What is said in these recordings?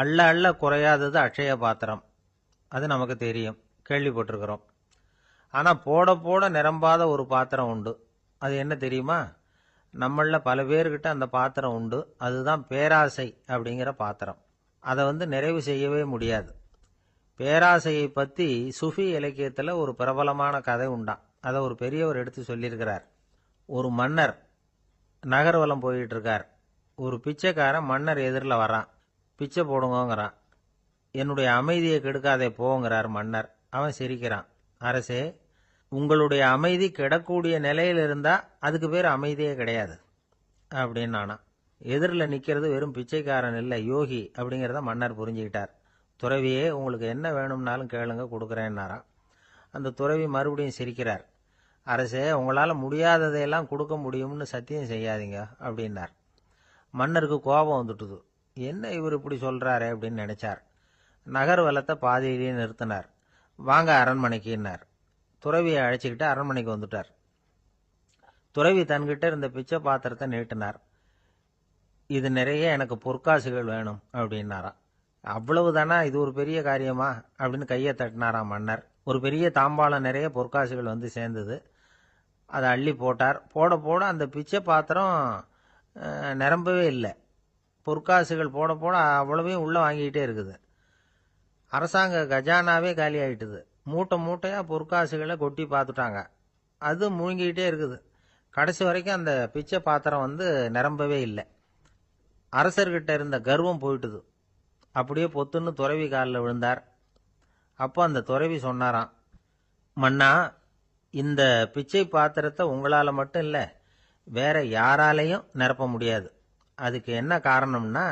அள்ள அள்ள குறையாதது அட்சய பாத்திரம். அது நமக்கு தெரியும், கேள்விப்பட்டிருக்கிறோம். ஆனால் போட போட நிரம்பாத ஒரு பாத்திரம் உண்டு. அது என்ன தெரியுமா? நம்மள பல பேர்கிட்ட அந்த பாத்திரம் உண்டு. அதுதான் பேராசை அப்படிங்கிற பாத்திரம். அதை நிறைவு செய்யவே முடியாது. பேராசையை பற்றி சுஃபி இலக்கியத்தில் ஒரு பிரபலமான கதை உண்டாம். அதை ஒரு பெரியவர் எடுத்து சொல்லியிருக்கிறார். ஒரு மன்னர் நகர்வலம் போயிட்டு இருக்கார். ஒரு பிச்சைக்காரன் மன்னர் எதிரில் வரான். பிச்சை போடுங்கிறான். என்னுடைய அமைதியை கெடுக்காதே போங்கிறார் மன்னர். அவன் சிரிக்கிறான். அரசே, உங்களுடைய அமைதி கெடக்கூடிய நிலையில் இருந்தால் அதுக்கு பேர் அமைதியே கிடையாது அப்படின்னு நானா. எதிரில் நிற்கிறது வெறும் பிச்சைக்காரன் இல்லை, யோகி அப்படிங்கிறத மன்னர் புரிஞ்சுக்கிட்டார். துறவியே, உங்களுக்கு என்ன வேணும்னாலும் கேளுங்க, கொடுக்குறேன்னாராம். அந்த துறவி மறுபடியும் சிரிக்கிறார். அரசே, உங்களால் முடியாததையெல்லாம் கொடுக்க முடியும்னு சத்தியம் செய்யாதீங்க அப்படின்னார். மன்னருக்கு கோபம் வந்துட்டுது. என்ன இவர் இப்படி சொல்கிறாரே அப்படின்னு நினைச்சார். நகர்வலத்தை பாதியிலேயே நிறுத்தினார். வாங்க அரண்மனைக்குன்னார். துறவியை அழைச்சிக்கிட்டு அரண்மனைக்கு வந்துட்டார். துறவி தன்கிட்ட இருந்த பிச்சை பாத்திரத்தை நீட்டினார். இது நிறைய எனக்கு பொற்காசுகள் வேணும் அப்படின்னாராம். அவ்வளவு தானா, இது ஒரு பெரிய காரியமா அப்படின்னு கையை தட்டினாராம் மன்னர். ஒரு பெரிய தாம்பாளம் நிறைய பொற்காசுகள் சேர்ந்தது. அதை அள்ளி போட்டார். போட போட அந்த பிச்சை பாத்திரம் நிரம்பவே இல்லை. பொற்காசுகள் போட போட அவ்வளவையும் உள்ளே வாங்கிக்கிட்டே இருக்குது. அரசாங்க கஜானாவே காலி ஆகிட்டுது. மூட்டை மூட்டையாக பொற்காசுகளை கொட்டி பார்த்துட்டாங்க. அது முழுங்கிக்கிட்டே இருக்குது. கடைசி வரைக்கும் அந்த பிச்சை பாத்திரம் நிரம்பவே இல்லை. அரசர்கிட்ட இருந்த கர்வம் போயிட்டுது. அப்படியே பொத்துன்னு துறவி காலில் விழுந்தார். அப்போ அந்த துறவி சொன்னாராம், மன்னா, இந்த பிச்சை பாத்திரத்தை உங்களால் மட்டும் இல்லை, வேற யாராலையும் நிரப்ப முடியாது. அதுக்கு என்ன காரணம்னா,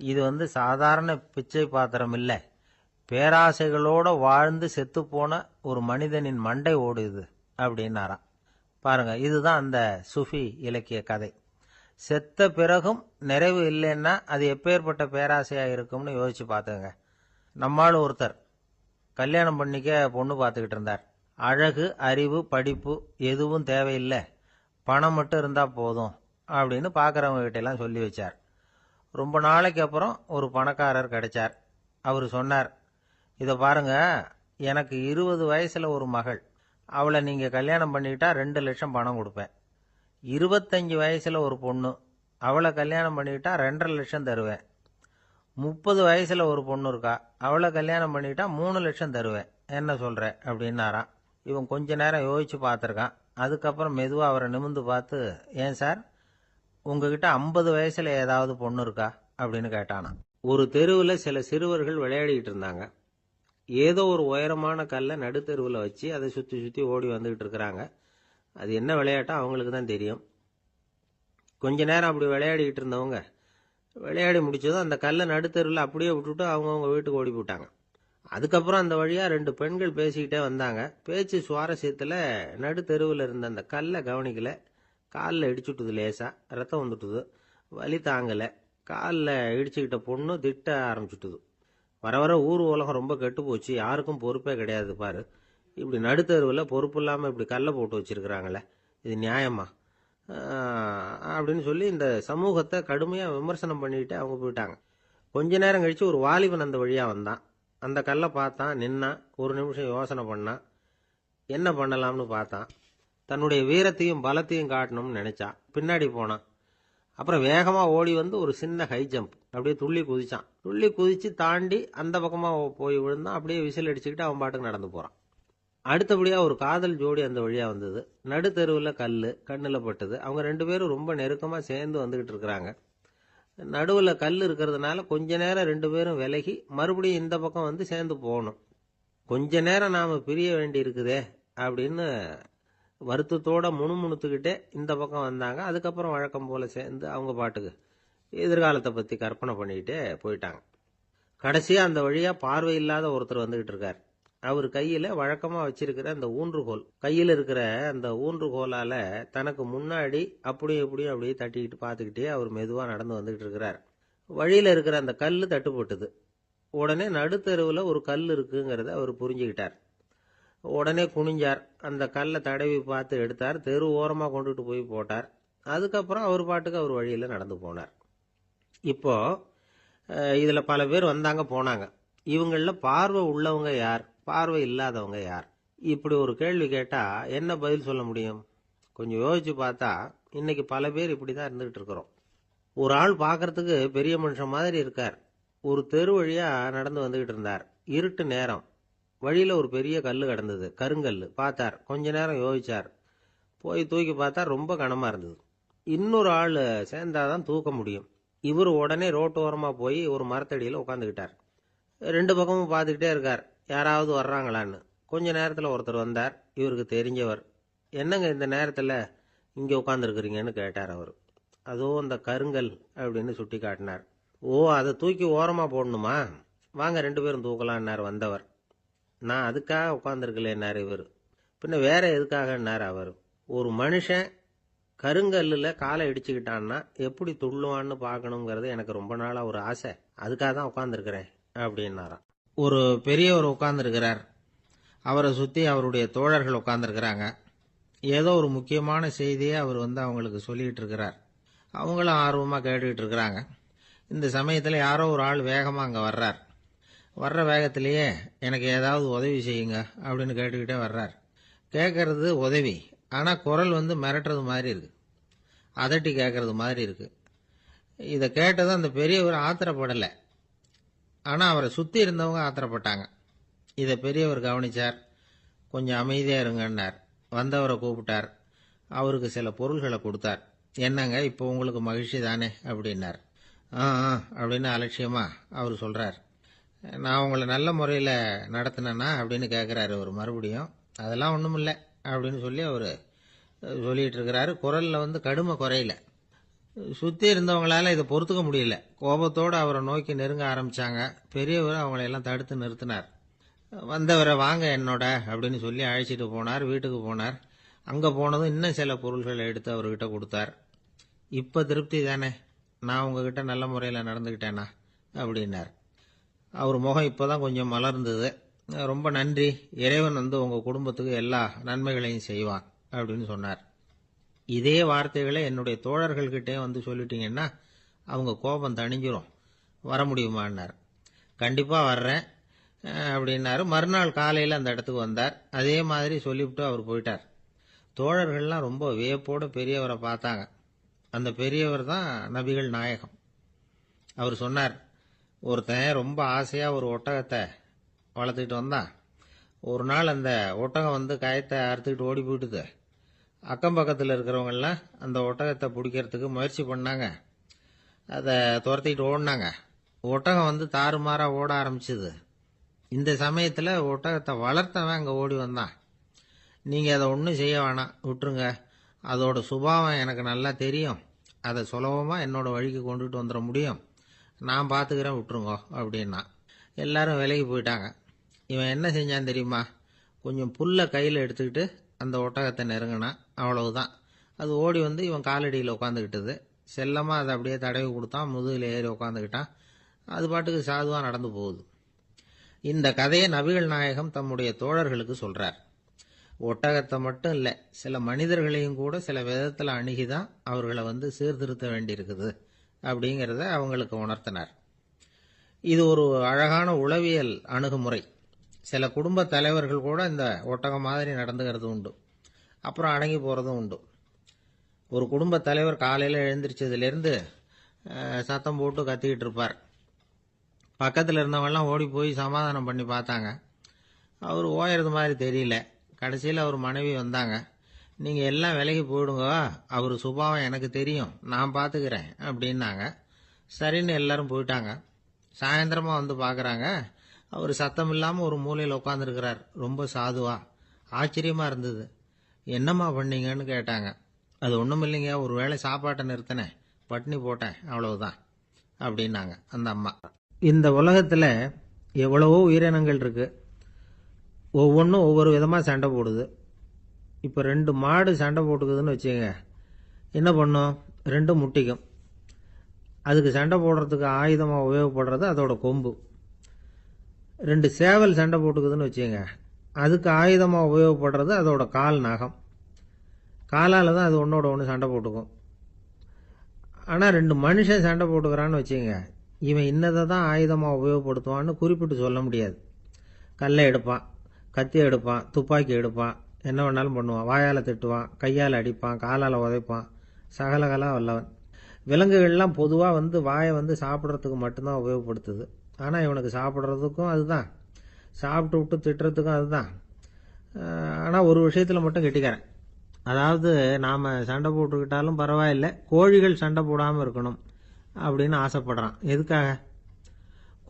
இது சாதாரண பிச்சை பாத்திரம் இல்லை, பேராசைகளோடு வாழ்ந்து செத்துப்போன ஒரு மனிதனின் மண்டை ஓடுது அப்படின்னாராம். பாருங்க, இதுதான் அந்த சுஃபி இலக்கிய கதை. செத்த பிறகும் நிறைவு இல்லைன்னா அது எப்பேற்பட்ட பேராசையாக இருக்கும்னு யோசிச்சு பார்த்துங்க. நம்மால் ஒருத்தர் கல்யாணம் பண்ணிக்க பொண்ணு பார்த்துக்கிட்டு இருந்தார். அழகு, அறிவு, படிப்பு எதுவும் தேவையில்லை, பணம் மட்டும் இருந்தால் போதும் அப்படின்னு பார்க்குறவங்க கிட்டெல்லாம் சொல்லி வச்சார். ரொம்ப நாளைக்கு அப்புறம் ஒரு பணக்காரர் கிடைச்சார். அவர் சொன்னார், இதை பாருங்க, எனக்கு 20 வயசில் ஒரு மகள், அவளை நீங்கள் கல்யாணம் பண்ணிக்கிட்டா 2 லட்சம் பணம் கொடுப்பேன். 25 வயசில் ஒரு பொண்ணு, அவளை கல்யாணம் பண்ணிக்கிட்டா 2.5 லட்சம் தருவேன். 30 வயசில் ஒரு பொண்ணு இருக்கா, அவளை கல்யாணம் பண்ணிக்கிட்டா 3 லட்சம் தருவேன். என்ன சொல்கிற அப்படின்னாராம். இவன் கொஞ்ச நேரம் யோசிச்சு பார்த்துருக்கான். அதுக்கப்புறம் மெதுவாக அவரை நிமிர்ந்து பார்த்து, ஏன் சார், உங்ககிட்ட 50 வயசில் ஏதாவது பொண்ணு இருக்கா அப்படின்னு கேட்டானா. ஒரு தெருவில் சில சிறுவர்கள் விளையாடிக்கிட்டு இருந்தாங்க. ஏதோ ஒரு உயரமான கல்லை நடுத்தெருவில் வச்சு அதை சுற்றி சுற்றி ஓடி வந்துக்கிட்டு இருக்கிறாங்க. அது என்ன விளையாட்டோ அவங்களுக்கு தான் தெரியும். கொஞ்ச நேரம் அப்படி விளையாடிக்கிட்டு இருந்தவங்க விளையாடி முடிச்சதும் அந்த கல்லை நடுத்தெருவில் அப்படியே விட்டுட்டு அவங்கவுங்க வீட்டுக்கு ஓடி போட்டாங்க. அதுக்கப்புறம் அந்த வழியாக 2 பெண்கள் பேசிக்கிட்டே வந்தாங்க. பேச்சு சுவாரஸ்யத்தில் நடுத்தெருவில் இருந்த அந்த கல்லை கவனிக்கல. காலில் இடிச்சுட்டுது, லேசாக ரத்தம் வந்துட்டுது, வலி தாங்கலை. காலில் இடிச்சுக்கிட்ட பொண்ணு திட்ட ஆரம்பிச்சுட்டுது. வர வர ஊர் உலகம் ரொம்ப கெட்டு போச்சு, யாருக்கும் பொறுப்பே கிடையாது பாரு, இப்படி நடுத்தருவில் பொறுப்பு இல்லாமல் இப்படி கல்லை போட்டு வச்சிருக்கிறாங்களே, இது நியாயமா அப்படின்னு சொல்லி இந்த சமூகத்தை கடுமையாக விமர்சனம் பண்ணிக்கிட்டு அவங்க போயிட்டாங்க. கொஞ்ச நேரம் கழித்து ஒரு வாலிபன் அந்த வழியாக வந்தான். அந்த கல்லை பார்த்தான், நின்னான், ஒரு நிமிஷம் யோசனை பண்ணான், என்ன பண்ணலாம்னு பார்த்தான். தன்னுடைய வீரத்தையும் பலத்தையும் காட்டணும்னு நினைச்சான். பின்னாடி போனான். அப்புறம் வேகமாக ஓடி ஒரு சின்ன ஹை ஜம்ப், அப்படியே துள்ளி குதிச்சான். துள்ளி குதித்து தாண்டி அந்த பக்கமாக போய் விழுந்தான். அப்படியே விசில் அடிச்சுக்கிட்டு அவன் பாட்டுக்கு நடந்து போகிறான். அடுத்தபடியாக ஒரு காதல் ஜோடி அந்த வழியாக வந்தது. நடுத்தெருவில் கல் கண்ணில் பட்டது. அவங்க 2 பேரும் ரொம்ப நெருக்கமாக சேர்ந்து வந்துக்கிட்டு இருக்கிறாங்க. நடுவில் கல் இருக்கிறதுனால கொஞ்ச நேரம் 2 பேரும் விலகி மறுபடியும் இந்த பக்கம் சேர்ந்து போகணும். கொஞ்ச நேரம் நாம் பிரிய வேண்டி இருக்குதே அப்படின்னு வருத்தத்தோட முணுமுணுத்துக்கிட்டே இந்த பக்கம் வந்தாங்க. அதுக்கப்புறம் வழக்கம் போல் சேர்ந்து அவங்க பாட்டுக்கு எதிர்காலத்தை பற்றி கற்பனை பண்ணிக்கிட்டே போயிட்டாங்க. கடைசியாக அந்த வழியாக பார்வை இல்லாத ஒருத்தர் வந்துக்கிட்டு இருக்கார். அவர் கையில் வழக்கமாக வச்சிருக்கிற அந்த ஊன்றுகோல், கையில் இருக்கிற அந்த ஊன்றுகோலால் தனக்கு முன்னாடி அப்படியே இப்படியும் அப்படியே தட்டிக்கிட்டு பார்த்துக்கிட்டே அவர் மெதுவாக நடந்து வந்துக்கிட்டு இருக்கிறார். வழியில் இருக்கிற அந்த கல் தட்டுப்பட்டுது. உடனே நடுத்தெருவில் ஒரு கல் இருக்குங்கிறத அவர் புரிஞ்சுக்கிட்டார். உடனே குனிஞ்சார். அந்த கல்லை தடவி பார்த்து எடுத்தார். தெரு ஓரமாக கொண்டுட்டு போய் போட்டார். அதுக்கப்புறம் அவர் பாட்டுக்கு அவர் வழியில் நடந்து போனார். இப்போ இதுல பல பேர் வந்தாங்க போனாங்க. இவங்கள பார்வை உள்ளவங்க யார், பார்வை இல்லாதவங்க யார்? இப்படி ஒரு கேள்வி கேட்டா என்ன பதில் சொல்ல முடியும்? கொஞ்சம் யோசிச்சு பார்த்தா இன்னைக்கு பல பேர் இப்படிதான் இருந்துகிட்டு இருக்கிறோம். ஒரு ஆள் பார்க்கறதுக்கு பெரிய மனுஷன் மாதிரி இருக்கார். ஒரு தெரு வழியா நடந்து வந்துகிட்டு இருந்தார். இருட்டு நேரம். வழியில ஒரு பெரிய கல்லு கிடந்தது, கருங்கல்லு. பார்த்தார். கொஞ்ச நேரம் யோசிச்சார். போய் தூக்கி பார்த்தா ரொம்ப கனமா இருந்தது. இன்னொரு ஆள் சேர்ந்தாதான் தூக்க முடியும். இவர் உடனே ரோட்டோரமா போய் ஒரு மரத்தடியில உட்காந்துக்கிட்டார். ரெண்டு பக்கமும் பார்த்துக்கிட்டே இருக்கார், யாராவது வர்றாங்களான்னு. கொஞ்ச நேரத்துல ஒருத்தர் வந்தார், இவருக்கு தெரிஞ்சவர். என்னங்க இந்த நேரத்துல இங்க உட்காந்துருக்குறீங்கன்னு கேட்டார் அவர். அதோ அந்த கருங்கல் அப்படின்னு சுட்டி காட்டினார். ஓ, அதை தூக்கி ஓரமா போடணுமா? வாங்க ரெண்டு பேரும் தூக்கலான்னார் வந்தவர். நான் அதுக்காக உட்காந்துருக்கலன்னார் இவர். பின்ன வேற எதுக்காகன்னார் அவர். ஒரு மனுஷன் கருங்கல்லுல காலை இடிச்சுக்கிட்டான்னா எப்படி துள்ளுவான்னு பார்க்கணுங்கிறது எனக்கு ரொம்ப நாளா ஒரு ஆசை. அதுக்காக தான் உட்காந்துருக்கிறேன் அப்படின்னாராம். ஒரு பெரியவர் உட்கார்ந்துருக்கிறார். அவரை சுத்தி அவருடைய தோழர்கள் உட்கார்ந்துருக்கிறாங்க. ஏதோ ஒரு முக்கியமான செய்தியை அவர் அவங்களுக்கு சொல்லிட்டு இருக்கிறார். அவங்களும் ஆர்வமா கேட்டுக்கிட்டு இருக்கிறாங்க. இந்த சமயத்துல யாரோ ஒரு ஆள் வேகமா அங்க வர்றார். வர்ற வேகத்திலேயே எனக்கு ஏதாவது உதவி செய்யுங்க அப்படின்னு கேட்டுக்கிட்டே வர்றார். கேட்கறது உதவி, ஆனா குரல் மிரட்டுறது மாதிரி இருக்கு, அதட்டி கேட்கறது மாதிரி இருக்கு. இதை கேட்டதும் அந்த பெரியவர் ஆத்திரப்படலை, ஆனா அவரை சுத்தி இருந்தவங்க ஆத்திரப்பட்டாங்க. இதை பெரியவர் கவனிச்சார். கொஞ்சம் அமைதியா இருங்கன்னார். வந்தவரை கூப்பிட்டார். அவருக்கு சில பொருள்களை கொடுத்தார். என்னங்க இப்போ உங்களுக்கு மகிழ்ச்சி தானே அப்படின்னார். ஆ அப்படின்னு அலட்சியமா அவர் சொல்றார். நான் உங்களை நல்ல முறையில் நடத்தினேன்னா அப்படின்னு கேட்குறாரு அவர் மறுபடியும். அதெல்லாம் ஒன்றும் இல்லை அப்படின்னு சொல்லி அவர் சொல்லிட்டு இருக்கிறாரு. குரலில் கடுமை குறையில. சுற்றி இருந்தவங்களால இதை பொறுத்துக்க முடியல. கோபத்தோடு அவரை நோக்கி நெருங்க ஆரம்பிச்சாங்க. பெரியவர் அவங்களையெல்லாம் தடுத்து நிறுத்தினார். வந்தவரை வாங்க என்னோட அப்படின்னு சொல்லி அழைச்சிட்டு போனார். வீட்டுக்கு போனார். அங்கே போனதும் இன்னும் சில பொருள்களை எடுத்து அவர்கிட்ட கொடுத்தார். இப்போ திருப்தி தானே, நான் உங்ககிட்ட நல்ல முறையில் நடந்துக்கிட்டேனா அப்படின்னார். அவர் முகம் இப்போதான் கொஞ்சம் மலர்ந்தது. ரொம்ப நன்றி, இறைவன் உங்கள் குடும்பத்துக்கு எல்லா நன்மைகளையும் செய்வான் அப்படின்னு சொன்னார். இதே வார்த்தைகளை என்னுடைய தோழர்கள்கிட்டே சொல்லிட்டீங்கன்னா அவங்க கோபம் தணிஞ்சிரும். வர முடியுமான்னார். கண்டிப்பாக வர்றேன் அப்படின்னாரு. மறுநாள் காலையில் அந்த இடத்துக்கு வந்தார். அதே மாதிரி சொல்லிவிட்டு அவர் போயிட்டார். தோழர்கள்லாம் ரொம்ப வியப்போடு பெரியவரை பார்த்தாங்க. அந்த பெரியவர் தான் நபிகள் நாயகம். அவர் சொன்னார், ஒருத்தன் ரொம்ப ஆசையாக ஒரு ஒட்டகத்தை வளர்த்துக்கிட்டு வந்தான். ஒரு நாள் அந்த ஒட்டகம் கயத்தை அறுத்துக்கிட்டு ஓடி போயிட்டுது. அக்கம் பக்கத்தில் இருக்கிறவங்கெல்லாம் அந்த ஒட்டகத்தை பிடிக்கிறதுக்கு முயற்சி பண்ணாங்க. அதை துரத்திக்கிட்டு ஓடினாங்க. ஒட்டகம் தாறுமாறாக ஓட ஆரம்பிச்சுது. இந்த சமயத்தில் ஒட்டகத்தை வளர்த்தவன் அங்கே ஓடி வந்தான். நீங்கள் அதை ஒன்றும் செய்ய வேணாம், விட்டுருங்க. அதோட சுபாவம் எனக்கு நல்லா தெரியும். அதை சுலபமாக என்னோட வழிக்கு கொண்டுட்டு வந்துட முடியும். நான் பார்த்துக்கிறேன், விட்டுருங்கோ அப்படின்னா. எல்லாரும் விலகி போயிட்டாங்க. இவன் என்ன செஞ்சான் தெரியுமா? கொஞ்சம் புல்லை கையில் எடுத்துக்கிட்டு அந்த ஒட்டகத்தை நெருங்கினான். அவ்வளவுதான். அது ஓடி இவன் காலடியில் உட்காந்துக்கிட்டது. செல்லமாக அதை அப்படியே தடவி கொடுத்தான். முதுகில் ஏறி உட்காந்துக்கிட்டான். அது பாட்டுக்கு சாதுவாக நடந்து போகுது. இந்த கதையை நபிகள் நாயகம் தம்முடைய தோழர்களுக்கு சொல்றார். ஒட்டகத்தை மட்டும் இல்லை, சில மனிதர்களையும் கூட சில விதத்தில் அணுகிதான் அவர்களை சீர்திருத்த வேண்டியிருக்குது அப்படிங்கிறத அவங்களுக்கு உணர்த்தினார். இது ஒரு அழகான உளவியல் அணுகுமுறை. சில குடும்ப தலைவர்கள் கூட இந்த ஒட்டகம் மாதிரி நடந்துகிறது உண்டு, அப்புறம் அடங்கி போகிறதும் உண்டு. ஒரு குடும்ப தலைவர் காலையில் எழுந்திரிச்சதுலேருந்து சத்தம் போட்டு கத்திக்கிட்டு இருப்பார். பக்கத்தில் இருந்தவங்கெல்லாம் ஓடி போய் சமாதானம் பண்ணி பார்த்தாங்க. அவர் ஓயறது மாதிரி தெரியல. கடைசியில் அவர் மனைவி வந்தாங்க. நீங்கள் எல்லாம் விலகி போயிடுங்க, அவர் சுபாவம் எனக்கு தெரியும், நான் பார்த்துக்கிறேன் அப்படின்னாங்க. சரின்னு எல்லாரும் போயிட்டாங்க. சாயந்தரமாக பார்க்குறாங்க, அவர் சத்தம் இல்லாமல் ஒரு மூலையில் உட்காந்துருக்கிறார். ரொம்ப சாதுவா. ஆச்சரியமாக இருந்தது. என்னம்மா பண்ணீங்கன்னு கேட்டாங்க. அது ஒன்றும் இல்லைங்க, ஒரு வேளை சாப்பாட்டை நிறுத்தினேன், பட்னி போட்டேன், அவ்வளவுதான் அப்படின்னாங்க அந்த அம்மா. இந்த உலகத்தில் எவ்வளவோ உயிரினங்கள் இருக்கு. ஒவ்வொன்றும் ஒவ்வொரு விதமாக சண்டை போடுது. இப்போ 2 மாடு சண்டை போட்டுக்குதுன்னு வச்சுங்க, என்ன பண்ணும்? 2 முட்டிக்கும். அதுக்கு சண்டை போடுறதுக்கு ஆயுதமாக உபயோகப்படுறது அதோட கொம்பு. 2 சேவல் சண்டை போட்டுக்குதுன்னு வச்சுங்க, அதுக்கு ஆயுதமாக உபயோகப்படுறது அதோட கால் நகம். காலால் தான் அது ஒன்றோட ஒன்று சண்டை போட்டுக்கும். ஆனால் 2 மனுஷன் சண்டை போட்டுக்கிறான்னு வச்சுங்க, இவன் இன்னதை தான் ஆயுதமாக உபயோகப்படுத்துவான்னு குறிப்பிட்டு சொல்ல முடியாது. கல்லை எடுப்பான், கத்தி எடுப்பான், துப்பாக்கி எடுப்பான், என்ன வேணாலும் பண்ணுவான். வாயால் திட்டுவான், கையால் அடிப்பான், காலால் உதைப்பான், சகலகலா வல்லவன். விலங்குகள்லாம் பொதுவாக வாயை சாப்பிட்றதுக்கு மட்டும்தான் உபயோகப்படுத்துது. ஆனால் இவனுக்கு சாப்பிட்றதுக்கும் அதுதான், சாப்பிட்டு விட்டு திட்டுறதுக்கும் அதுதான். ஆனால் ஒரு விஷயத்தில் மட்டும் கெட்டிக்கிறேன். அதாவது நாம் சண்டை போட்டுக்கிட்டாலும் பரவாயில்லை, கோழிகள் சண்டை போடாமல் இருக்கணும் அப்படின்னு ஆசைப்படுறான். எதுக்காக?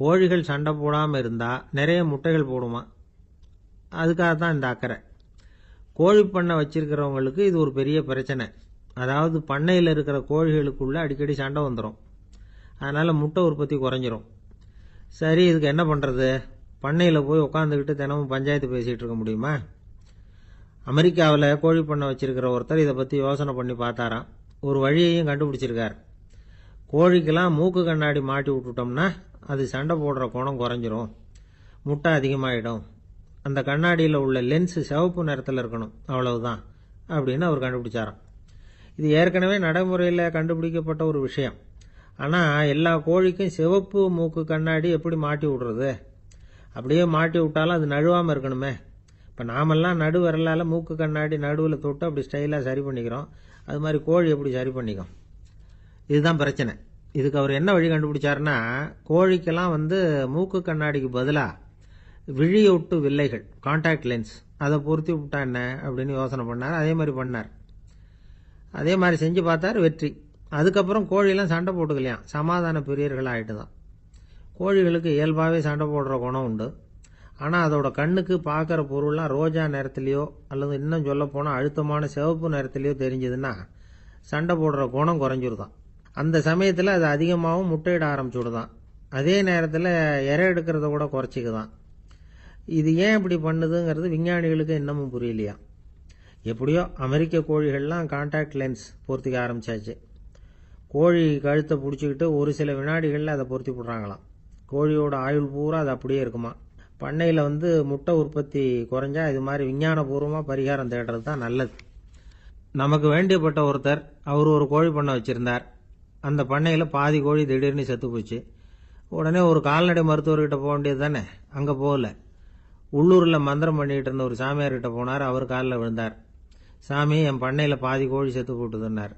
கோழிகள் சண்டை போடாமல் இருந்தால் நிறைய முட்டைகள் போடுமா, அதுக்காக தான் இந்த அக்கறை. கோழி பண்ணை வச்சிருக்கிறவங்களுக்கு இது ஒரு பெரிய பிரச்சனை. அதாவது பண்ணையில் இருக்கிற கோழிகளுக்குள்ளே அடிக்கடி சண்டை வந்துடும். அதனால் முட்டை உற்பத்தி குறைஞ்சிரும். சரி, இதுக்கு என்ன பண்ணுறது? பண்ணையில் போய் உட்காந்துக்கிட்டு தினமும் பஞ்சாயத்து பேசிகிட்டு இருக்க முடியுமா? அமெரிக்காவில் கோழி பண்ணை வச்சிருக்கிற ஒருத்தர் இதை பற்றி யோசனை பண்ணி பார்த்தாராம். ஒரு வழியையும் கண்டுபிடிச்சிருக்கார். கோழிக்கெல்லாம் மூக்கு கண்ணாடி மாட்டி விட்டுட்டோம்னா அது சண்டை போடுற குணம் குறைஞ்சிரும், முட்டை அதிகமாகிடும். அந்த கண்ணாடியில் உள்ள லென்ஸு சிவப்பு நிறத்தில் இருக்கணும், அவ்வளவுதான் அப்படின்னு அவர் கண்டுபிடிச்சாராம். இது ஏற்கனவே நடைமுறையில் கண்டுபிடிக்கப்பட்ட ஒரு விஷயம். ஆனால் எல்லா கோழிக்கும் சிவப்பு மூக்கு கண்ணாடி எப்படி மாட்டி விடுறது? அப்படியே மாட்டி விட்டாலும் அது நழுவாமல் இருக்கணுமே. இப்போ நாமெல்லாம் நடு விரலால் மூக்கு கண்ணாடி நடுவில் தொட்டு அப்படி ஸ்டைலாக சரி பண்ணிக்கிறோம். அது மாதிரி கோழி எப்படி சரி பண்ணிக்கும்? இதுதான் பிரச்சனை. இதுக்கு அவர் என்ன வழி கண்டுபிடிச்சாருன்னா, கோழிக்கெல்லாம் மூக்கு கண்ணாடிக்கு பதிலாக விழியொட்டு வில்லைகள், கான்டாக்ட் லென்ஸ், அதை பொருத்தி விட்டா என்ன அப்படின்னு யோசனை பண்ணார். அதே மாதிரி பண்ணார். அதே மாதிரி செஞ்சு பார்த்தார், வெற்றி. அதுக்கப்புறம் கோழியெல்லாம் சண்டை போட்டுக்கலையாம், சமாதான பிரியர்கள் ஆகிட்டு தான். கோழிகளுக்கு இயல்பாகவே சண்டை போடுற குணம் உண்டு. ஆனால் அதோட கண்ணுக்கு பார்க்குற பொருள்லாம் ரோஜா நிறத்துலையோ அல்லது இன்னும் சொல்ல போனால் அழுத்தமான சிவப்பு நிறத்துலையோ தெரிஞ்சதுன்னா சண்டை போடுற குணம் குறைஞ்சிருதான். அந்த சமயத்தில் அது அதிகமாகவும் முட்டையிட ஆரம்பிச்சுடுதான். அதே நேரத்தில் இறை எடுக்கிறத கூட குறைச்சிக்குதான். இது ஏன் இப்படி பண்ணுதுங்கிறது விஞ்ஞானிகளுக்கு இன்னமும் புரியலையா. எப்படியோ அமெரிக்க கோழிகள்லாம் கான்டாக்ட் லென்ஸ் பொருத்திக்க ஆரம்பிச்சாச்சு. கோழி கழுத்தை பிடிச்சிக்கிட்டு ஒரு சில வினாடிகளில் அதை பொருத்தி போடுறாங்களாம். கோழியோட ஆயுள் பூரா அது அப்படியே இருக்குமா. பண்ணையில் முட்டை உற்பத்தி குறைஞ்சா இது மாதிரி விஞ்ஞானபூர்வமாக பரிகாரம் தேடுறது தான் நல்லது. நமக்கு வேண்டியப்பட்ட ஒருத்தர், அவர் ஒரு கோழி பண்ணை வச்சுருந்தார். அந்த பண்ணையில் பாதி கோழி திடீர்னு செத்து போச்சு. உடனே ஒரு கால்நடை மருத்துவர்கிட்ட போக வேண்டியது தானே. அங்கே போகல. உள்ளூரில் மந்திரம் பண்ணிகிட்டு இருந்த ஒரு சாமியார்கிட்ட போனார். அவர் காலில் விழுந்தார். சாமி, என் பண்ணையில் பாதி கோழி செத்து போட்டுதுன்னார்.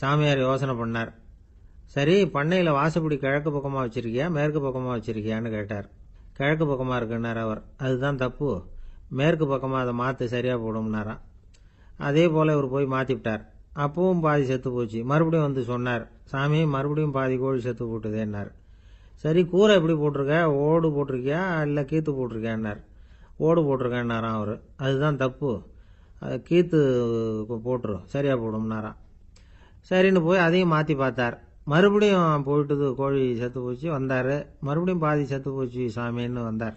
சாமியார் யோசனை பண்ணார். சரி, பண்ணையில் வாசப்படி கிழக்கு பக்கமாக வச்சிருக்கியா மேற்கு பக்கமாக வச்சிருக்கியான்னு கேட்டார். கிழக்கு பக்கமாக இருக்குன்னார் அவர். அதுதான் தப்பு, மேற்கு பக்கமாக அதை மாற்று, சரியாக போடும்னாராம். அதே போல் இவர் போய் மாற்றிவிட்டார். அப்பவும் பாதி செத்து போச்சு. மறுபடியும் சொன்னார், சாமி மறுபடியும் பாதி கோழி செத்து போட்டுதேன்னார். சரி, கூரை எப்படி போட்டிருக்க, ஓடு போட்டிருக்கியா இல்லை கீத்து போட்டிருக்கியான்னார். ஓடு போட்டிருக்கேன்னாராம் அவர். அதுதான் தப்பு, அது கீத்து போட்டுரும், சரியாக போடும்னாராம். சரின்னு போய் அதையும் மாற்றி பார்த்தார். மறுபடியும் போயிட்டுது, கோழி செத்து போச்சு. வந்தார், மறுபடியும் பாதி செத்து போச்சு சாமின்னு வந்தார்.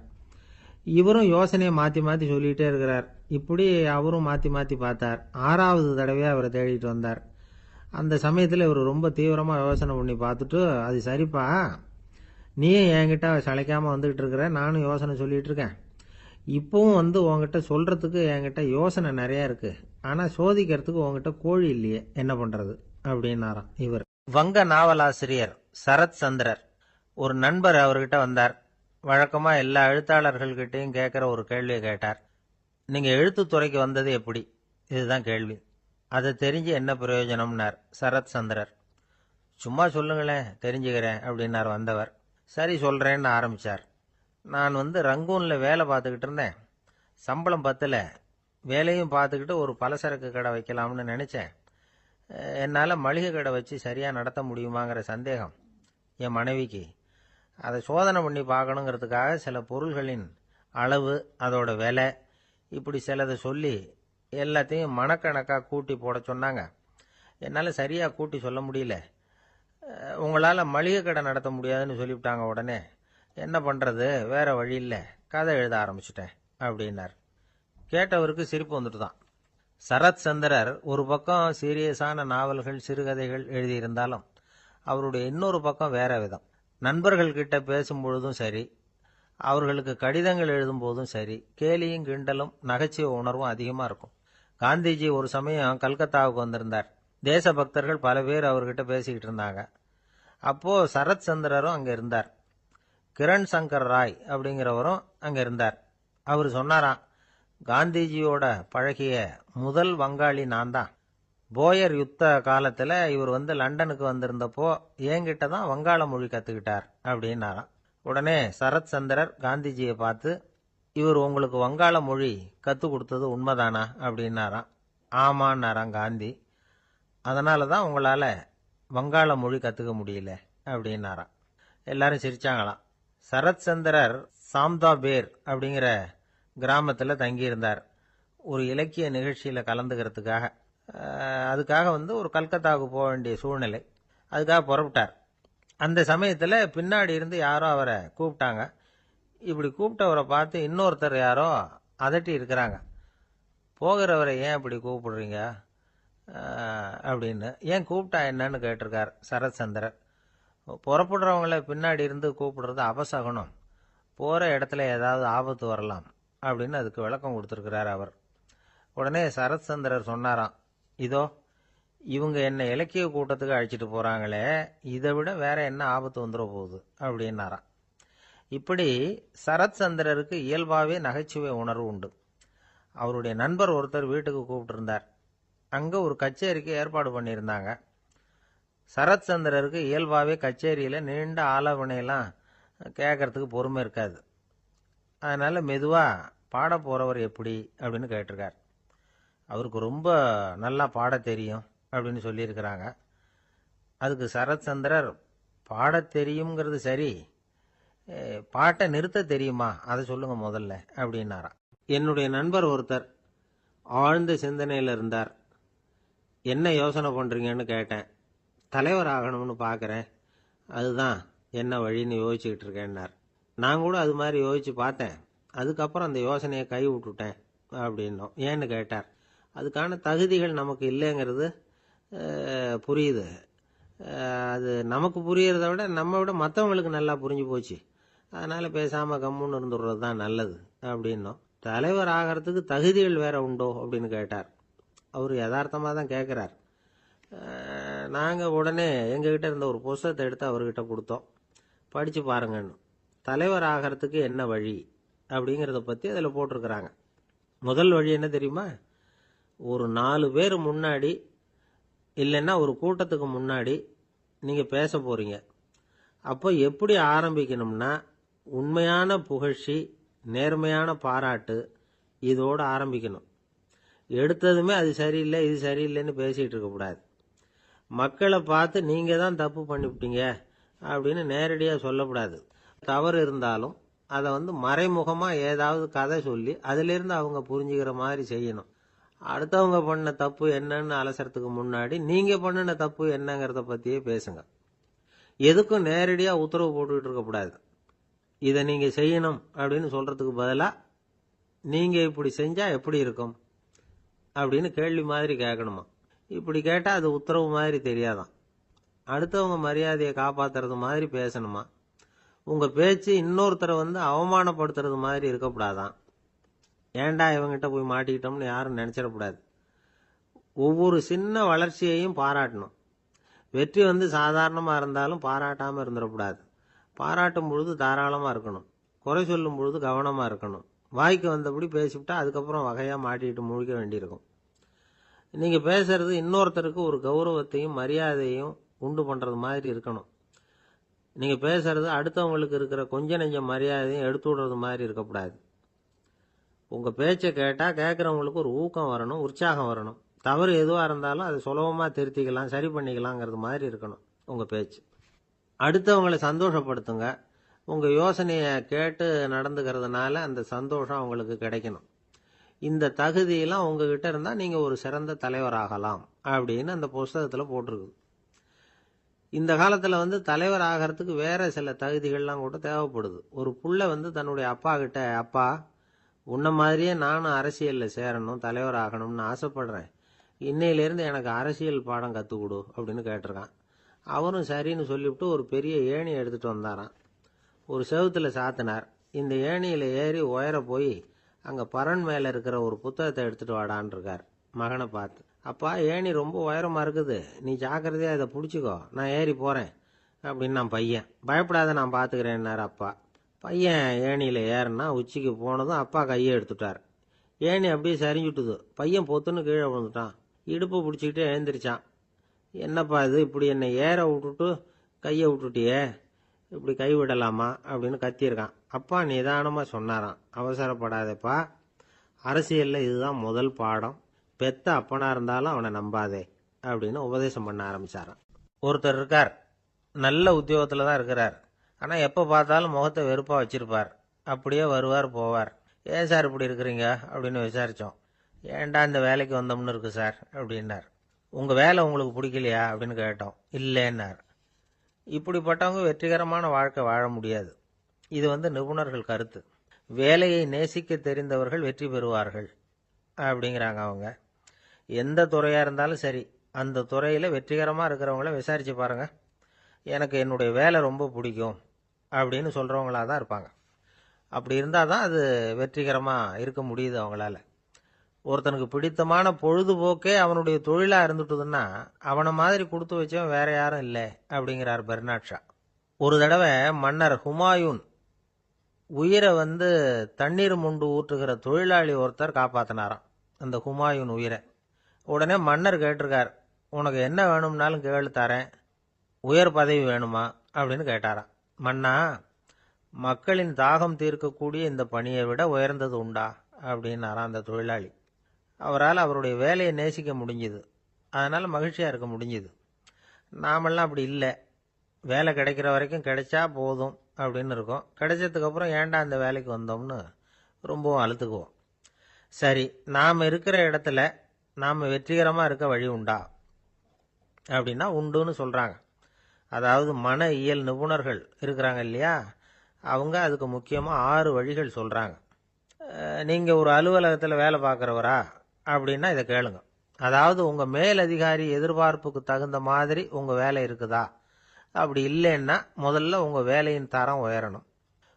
இவரும் யோசனையை மாற்றி மாற்றி சொல்லிகிட்டே இருக்கிறார். இப்படி அவரும் மாற்றி மாற்றி பார்த்தார். 6வது தடவையாக அவரை தேடிட்டு வந்தார். அந்த சமயத்தில் இவர் ரொம்ப தீவிரமாக யோசனை பண்ணி பார்த்துட்டு, அது சரிப்பா, நீயும் என்கிட்ட சளைக்காமல் வந்துக்கிட்டு இருக்கிற, நானும் யோசனை சொல்லிகிட்டு இருக்கேன். இப்பவும் உங்ககிட்ட சொல்கிறதுக்கு என்கிட்ட யோசனை நிறையா இருக்குது. ஆனால் சோதிக்கிறதுக்கு உங்ககிட்ட கோழி இல்லையே, என்ன பண்ணுறது அப்படின்னாராம் இவர். வங்க நாவலாசிரியர் சரத் சந்திரர் ஒரு நண்பர் அவர்கிட்ட வந்தார். வழக்கமாக எல்லா எழுத்தாளர்கள்கிட்டையும் கேட்குற ஒரு கேள்வியை கேட்டார். நீங்கள் எழுத்துத்துறைக்கு வந்தது எப்படி? இதுதான் கேள்வி. அதை தெரிஞ்சு என்ன பிரயோஜனம்னார் சரத் சந்திரர். சும்மா சொல்லுங்களேன், தெரிஞ்சுக்கிறேன் அப்படின்னார் வந்தவர். சரி சொல்கிறேன்னு ஆரம்பித்தார். நான் ரங்கூனில் வேலை பார்த்துக்கிட்டு இருந்தேன். சம்பளம் பத்தல. வேலையும் பார்த்துக்கிட்டு ஒரு பலசரக்கு கடை வைக்கலாம்னு நினச்சேன். என்னால் மளிகை கடை வச்சு சரியாக நடத்த முடியுமாங்கிற சந்தேகம் என் மனைவிக்கு. அதை சோதனை பண்ணி பார்க்கணுங்கிறதுக்காக சில பொருள்களின் அளவு, அதோட விலை, இப்படி சிலதை சொல்லி எல்லாத்தையும் மனக்கணக்காக கூட்டி போட சொன்னாங்க. என்னால் சரியாக கூட்டி சொல்ல முடியல. உங்களால் மளிகை கடை நடத்த முடியாதுன்னு சொல்லிவிட்டாங்க. உடனே என்ன பண்ணுறது, வேறு வழி இல்லை, கதை எழுத ஆரம்பிச்சிட்டேன் அப்படின்னார். கேட்டவருக்கு சிரிப்பு வந்துட்டு தான். சரத் சந்திரர் ஒரு பக்கம் சீரியஸான நாவல்கள், சிறுகதைகள் எழுதியிருந்தாலும் அவருடைய இன்னொரு பக்கம் வேற விதம். நண்பர்கள்கிட்ட பேசும்பொழுதும் சரி, அவர்களுக்கு கடிதங்கள் எழுதும் போதும் சரி, கேலியும் கிண்டலும் நகைச்சுவை உணர்வும் அதிகமாக இருக்கும். காந்திஜி ஒரு சமயம் கல்கத்தாவுக்கு வந்திருந்தார். தேசபக்தர்கள் பல பேர் அவர்கிட்ட பேசிக்கிட்டு இருந்தாங்க. அப்போ சரத் சந்திரரும் அங்க இருந்தார். கிரண் சங்கர் ராய் அப்படிங்கிறவரும் அங்க இருந்தார். அவர் சொன்னாராம், காந்திஜியோட பழகிய முதல் வங்காளி நான் தான். போயர் யுத்த காலத்துல இவர் லண்டனுக்கு வந்திருந்தப்போ என்கிட்ட தான் வங்காள மொழி கத்துக்கிட்டார் அப்படின்னாராம். உடனே சரத் சந்திரர் காந்திஜியை பார்த்து, இவர் உங்களுக்கு வங்காள மொழி கத்து கொடுத்தது உண்மைதானா அப்படின்னாராம். ஆமான்னாராம் காந்தி. அதனால தான் உங்களால வங்காள மொழி கத்துக்க முடியல அப்படின்னாராம். எல்லாரும் சிரிச்சாங்களாம். சரத் சந்திரர் சாம்தாபேர் அப்படிங்கிற கிராமத்துல தங்கியிருந்தார் ஒரு இலக்கிய நிகழ்ச்சியில கலந்துக்கிறதுக்காக. அதுக்காக ஒரு கல்கத்தாவுக்கு போக வேண்டிய சூழ்நிலை. அதுக்காக புறப்பட்டார். அந்த சமயத்துல பின்னாடி இருந்து யாரோ அவரை கூப்பிட்டாங்க. இப்படி கூப்பிட்டவரை பார்த்து இன்னொருத்தர் யாரோ அதட்டி இருக்கிறாங்க. போகிறவரை ஏன் இப்படி கூப்பிடுறீங்க அப்படின்னு. ஏன் கூப்பிட்டா என்னன்னு கேட்டிருக்கார் சரத் சந்திரர். புறப்படுறவங்கள பின்னாடி இருந்து கூப்பிடுறது அபசகுனம், போற இடத்துல ஏதாவது ஆபத்து வரலாம் அப்படின்னு அதுக்கு விளக்கம் கொடுத்திருக்கிறார் அவர். உடனே சரத் சந்திரர் சொன்னாராம், இதோ இவங்க என்ன இலக்கிய கூட்டத்துக்கு அழைச்சிட்டு போறாங்களே, இதை விட வேற என்ன ஆபத்து வந்துட போகுது அப்படின்னாராம். இப்படி சரத் சந்திரருக்கு இயல்பாவே நகைச்சுவை உணர்வு உண்டு. அவருடைய நண்பர் ஒருத்தர் வீட்டுக்கு கூப்பிட்டு இருந்தார். அங்க ஒரு கச்சேரிக்கு ஏற்பாடு பண்ணியிருந்தாங்க. சரத் சந்திரருக்கு இயல்பாவே கச்சேரியில நீண்ட ஆலோசனையெல்லாம் கேட்கறதுக்கு பொறுமை இருக்காது. அதனால மெதுவா பாட போறவர் எப்படி அப்படின்னு கேட்டிருக்கார். அவருக்கு ரொம்ப நல்லா பாட தெரியும் அப்படின்னு சொல்லியிருக்கிறாங்க. அதுக்கு சரத் சந்திரர், பாட தெரியுங்கிறது சரி, பாட்டை நிறுத்த தெரியுமா அதை சொல்லுங்க முதல்ல அப்படின்னாராம். என்னுடைய நண்பர் ஒருத்தர் ஆழ்ந்த சிந்தனையில் இருந்தார். என்ன யோசனை பண்றீங்கன்னு கேட்டேன். தலைவர் ஆகணும்னு பார்க்குறேன், அதுதான் என்ன வழின்னு யோசிச்சுக்கிட்டு இருக்கேன்னார். நான் கூட அது மாதிரி யோசிச்சு பார்த்தேன். அதுக்கப்புறம் அந்த யோசனையை கை விட்டுட்டேன் அப்படின்னோம். ஏன்னு கேட்டார். அதுக்கான தகுதிகள் நமக்கு இல்லைங்கிறது புரியுது. அது நமக்கு புரியறத விட நம்ம விட மற்றவங்களுக்கு நல்லா புரிஞ்சு போச்சு. அதனால பேசாம கம்முன்னு இருந்துடுறது தான் நல்லது அப்படின்னோம். தலைவர் ஆகிறதுக்கு தகுதிகள் வேற உண்டோ அப்படின்னு கேட்டார். அவர் யதார்த்தமாக தான் கேட்குறார். நாங்கள் உடனே எங்ககிட்ட இருந்த ஒரு புஸ்தகத்தை எடுத்து அவர்கிட்ட கொடுத்தோம். படித்து பாருங்கன்னு. தலைவர் ஆகிறதுக்கு என்ன வழி அப்படிங்கிறத பற்றி அதில் போட்டிருக்கிறாங்க. முதல் வழி என்ன தெரியுமா? ஒரு 4 பேர் முன்னாடி இல்லைன்னா ஒரு கூட்டத்துக்கு முன்னாடி நீங்கள் பேச போறீங்க. அப்போ எப்படி ஆரம்பிக்கணும்னா, உண்மையான புகழ்ச்சி, நேர்மையான பாராட்டு, இதோடு ஆரம்பிக்கணும். எடுத்ததுமே அது சரியில்லை இது சரியில்லைன்னு பேசிட்டு இருக்கக்கூடாது. மக்களை பார்த்து நீங்க தான் தப்பு பண்ணிவிட்டீங்க அப்படின்னு நேரடியாக சொல்லக்கூடாது. தவறு இருந்தாலும் அதை மறைமுகமா ஏதாவது கதை சொல்லி அதிலிருந்து அவங்க புரிஞ்சுக்கிற மாதிரி செய்யணும். அடுத்தவங்க பண்ண தப்பு என்னன்னு அலசறதுக்கு முன்னாடி நீங்க பண்ணின தப்பு என்னங்கிறத பத்தியே பேசுங்க. எதுக்கும் நேரடியா உத்தரவு போட்டுக்கிட்டு இருக்கக்கூடாது. இதை நீங்க செய்யணும் அப்படின்னு சொல்றதுக்கு பதிலா நீங்க இப்படி செஞ்சா எப்படி இருக்கும் அப்படின்னு கேள்வி மாதிரி கேட்கணுமா. இப்படி கேட்டா அது உத்தரவு மாதிரி தெரியாதான். அடுத்தவங்க மரியாதையை காப்பாத்துறது மாதிரி பேசணுமா. உங்க பேச்சு இன்னொருத்தரை அவமானப்படுத்துறது மாதிரி இருக்கக்கூடாதான். ஏண்டா இவங்கிட்ட போய் மாட்டிக்கிட்டோம்னு யாரும் நினைச்சிடக்கூடாது. ஒவ்வொரு சின்ன வளர்ச்சியையும் பாராட்டணும். வெற்றி சாதாரணமா இருந்தாலும் பாராட்டாம இருந்துடக்கூடாது. பாராட்டும் பொழுது தாராளமா இருக்கணும். குறை சொல்லும் பொழுது கவனமா இருக்கணும். வாய்க்கு வந்தபடி பேசிவிட்டா அதுக்கப்புறம் வகையா மாட்டிட்டு முழிக்க வேண்டியிருக்கும். நீங்க பேசுறது இன்னொருத்தருக்கு ஒரு கௌரவத்தையும் மரியாதையும் உண்டு பண்றது மாதிரி இருக்கணும். நீங்க பேசுறது அடுத்தவங்களுக்கு இருக்கிற கொஞ்ச நெஞ்ச மரியாதையும் எடுத்து விடுறது மாதிரி இருக்கக்கூடாது. உங்க பேச்சை கேட்டா கேட்கறவங்களுக்கு ஒரு ஊக்கம் வரணும், உற்சாகம் வரணும். தவறு எதுவா இருந்தாலும் அதை சுலபமா திருத்திக்கலாம், சரி பண்ணிக்கலாங்கிறது மாதிரி இருக்கணும் உங்க பேச்சு. அடுத்தவங்களை சந்தோஷப்படுத்துங்க. உங்க யோசனையை கேட்டு நடந்துக்கிறதுனால அந்த சந்தோஷம் அவங்களுக்கு கிடைக்கணும். இந்த தகுதியெல்லாம் உங்ககிட்ட இருந்தா நீங்க ஒரு சிறந்த தலைவராகலாம் அப்படின்னு அந்த புஸ்தகத்துல போட்டிருக்கு. இந்த காலத்துல தலைவர் ஆகிறதுக்கு வேற சில தகுதிகள்லாம் கூட தேவைப்படுது. ஒரு புள்ள தன்னுடைய அப்பா கிட்ட, அப்பா உன்ன மாதிரியே நானும் அரசியல்ல சேரணும், தலைவர் ஆகணும்னு ஆசைப்படுறேன், இன்னையிலிருந்து எனக்கு அரசியல் பாடம் கத்துக் கொடு அப்படின்னு கேட்டிருக்கான். அவரும் சரின்னு சொல்லிவிட்டு ஒரு பெரிய ஏணி எடுத்துட்டு வந்தாராம். ஒரு செவுத்துல சாத்தினார். இந்த ஏணியில ஏறி உயர போய் அங்க பரன் மேல இருக்கிற ஒரு புத்தகத்தை எடுத்துட்டு வாடான்னு இருக்கார். மகனை பார்த்து, அப்பா ஏணி ரொம்ப உயரமா இருக்குது, நீ ஜாக்கிரதையா இதை பிடிச்சிக்கோ, நான் ஏறி போறேன் அப்படின்னு நான் பையன். பயப்படாத, நான் பார்த்துக்கிறேன்னாரு அப்பா. பையன் ஏணியில் ஏறினா உச்சிக்கு போனதும் அப்பா கையை எடுத்துட்டார். ஏணி அப்படியே சரிஞ்சுட்டுது. பையன் பொத்துன்னு கீழே விழுந்துட்டான். இடுப்பு பிடிச்சிக்கிட்டே எழுந்திரிச்சான். என்னப்பா இது, இப்படி என்னை ஏற விட்டுட்டு கையை விட்டுட்டியே, இப்படி கை விடலாமா அப்படின்னு கத்தியிருக்கான். அப்பா நிதானமாக சொன்னாராம், அவசரப்படாதேப்பா, அரசியலில் இதுதான் முதல் பாடம், பெத்த அப்பனா இருந்தாலும் அவனை நம்பாதே அப்படின்னு உபதேசம் பண்ண ஆரம்பிச்சாராம். ஒருத்தர் இருக்கார், நல்ல உத்தியோகத்தில் தான் இருக்கிறார். ஆனால் எப்போ பார்த்தாலும் முகத்தை வெறுப்பாக வச்சிருப்பார். அப்படியே வருவார் போவார். ஏன் சார் இப்படி இருக்கிறீங்க அப்படின்னு விசாரித்தோம். ஏன்டா இந்த வேலைக்கு வந்தோம்னு இருக்கு சார் அப்படின்னார். உங்கள் வேலை உங்களுக்கு பிடிக்கலையா அப்படின்னு கேட்டோம். இல்லைன்னார். இப்படிப்பட்டவங்க வெற்றிகரமான வாழ்க்கை வாழ முடியாது. இது நிபுணர்கள் கருத்து. வேலையை நேசிக்க தெரிந்தவர்கள் வெற்றி பெறுவார்கள் அப்படிங்கிறாங்க அவங்க. எந்த துறையாக இருந்தாலும் சரி, அந்த துறையில் வெற்றிகரமாக இருக்கிறவங்கள விசாரித்து பாருங்க. எனக்கு என்னுடைய வேலை ரொம்ப பிடிக்கும் அப்படின்னு சொல்கிறவங்களாக தான் இருப்பாங்க. அப்படி இருந்தால் தான் அது வெற்றிகரமாக இருக்க முடியுது அவங்களால. ஒருத்தனுக்கு பிடித்தமான பொழுதுபோக்கே அவனுடைய தொழிலாக இருந்துட்டுதுன்னா அவனை மாதிரி கொடுத்து வச்சவன் வேற யாரும் இல்லை அப்படிங்கிறார் பெர்னாட் ஷா. ஒரு தடவை மன்னர் ஹுமாயூன் உயிரை தண்ணீர் முண்டு ஊற்றுகிற தொழிலாளி ஒருத்தர் காப்பாற்றினாராம் அந்த ஹுமாயூன் உயிரை. உடனே மன்னர் கேட்டிருக்கார், உனக்கு என்ன வேணும்னாலும் கேளு தரேன், உயர் பதவி வேணுமா அப்படின்னு கேட்டாராம். மன்னா, மக்களின் தாகம் தீர்க்கக்கூடிய இந்த பணியை விட உயர்ந்தது உண்டா அப்படின்னாராம் அந்த தொழிலாளி. அவரால் அவருடைய வேலையை நேசிக்க முடிஞ்சுது. அதனால் மகிழ்ச்சியாக இருக்க முடிஞ்சுது. நாமெல்லாம் அப்படி இல்லை. வேலை கிடைக்கிற வரைக்கும் கிடைச்சா போதும் அப்படின்னு இருக்கோம். கிடைச்சதுக்கப்புறம் ஏன்டா அந்த வேலைக்கு வந்தோம்னு ரொம்பவும் அழுத்துக்குவோம். சரி, நாம் இருக்கிற இடத்துல நாம் வெற்றிகரமாக இருக்க வழி உண்டா அப்படின்னா உண்டுன்னு சொல்கிறாங்க. அதாவது மன இயல் நிபுணர்கள் இருக்கிறாங்க இல்லையா, அவங்க அதுக்கு முக்கியமாக 6 வழிகள் சொல்கிறாங்க. நீங்கள் ஒரு அலுவலகத்தில் வேலை பார்க்குறவரா அப்படின்னா இதை கேளுங்க. அதாவது உங்கள் மேலதிகாரி எதிர்பார்ப்புக்கு தகுந்த மாதிரி உங்கள் வேலை இருக்குதா? அப்படி இல்லைன்னா முதல்ல உங்கள் வேலையின் தரம் உயரணும்.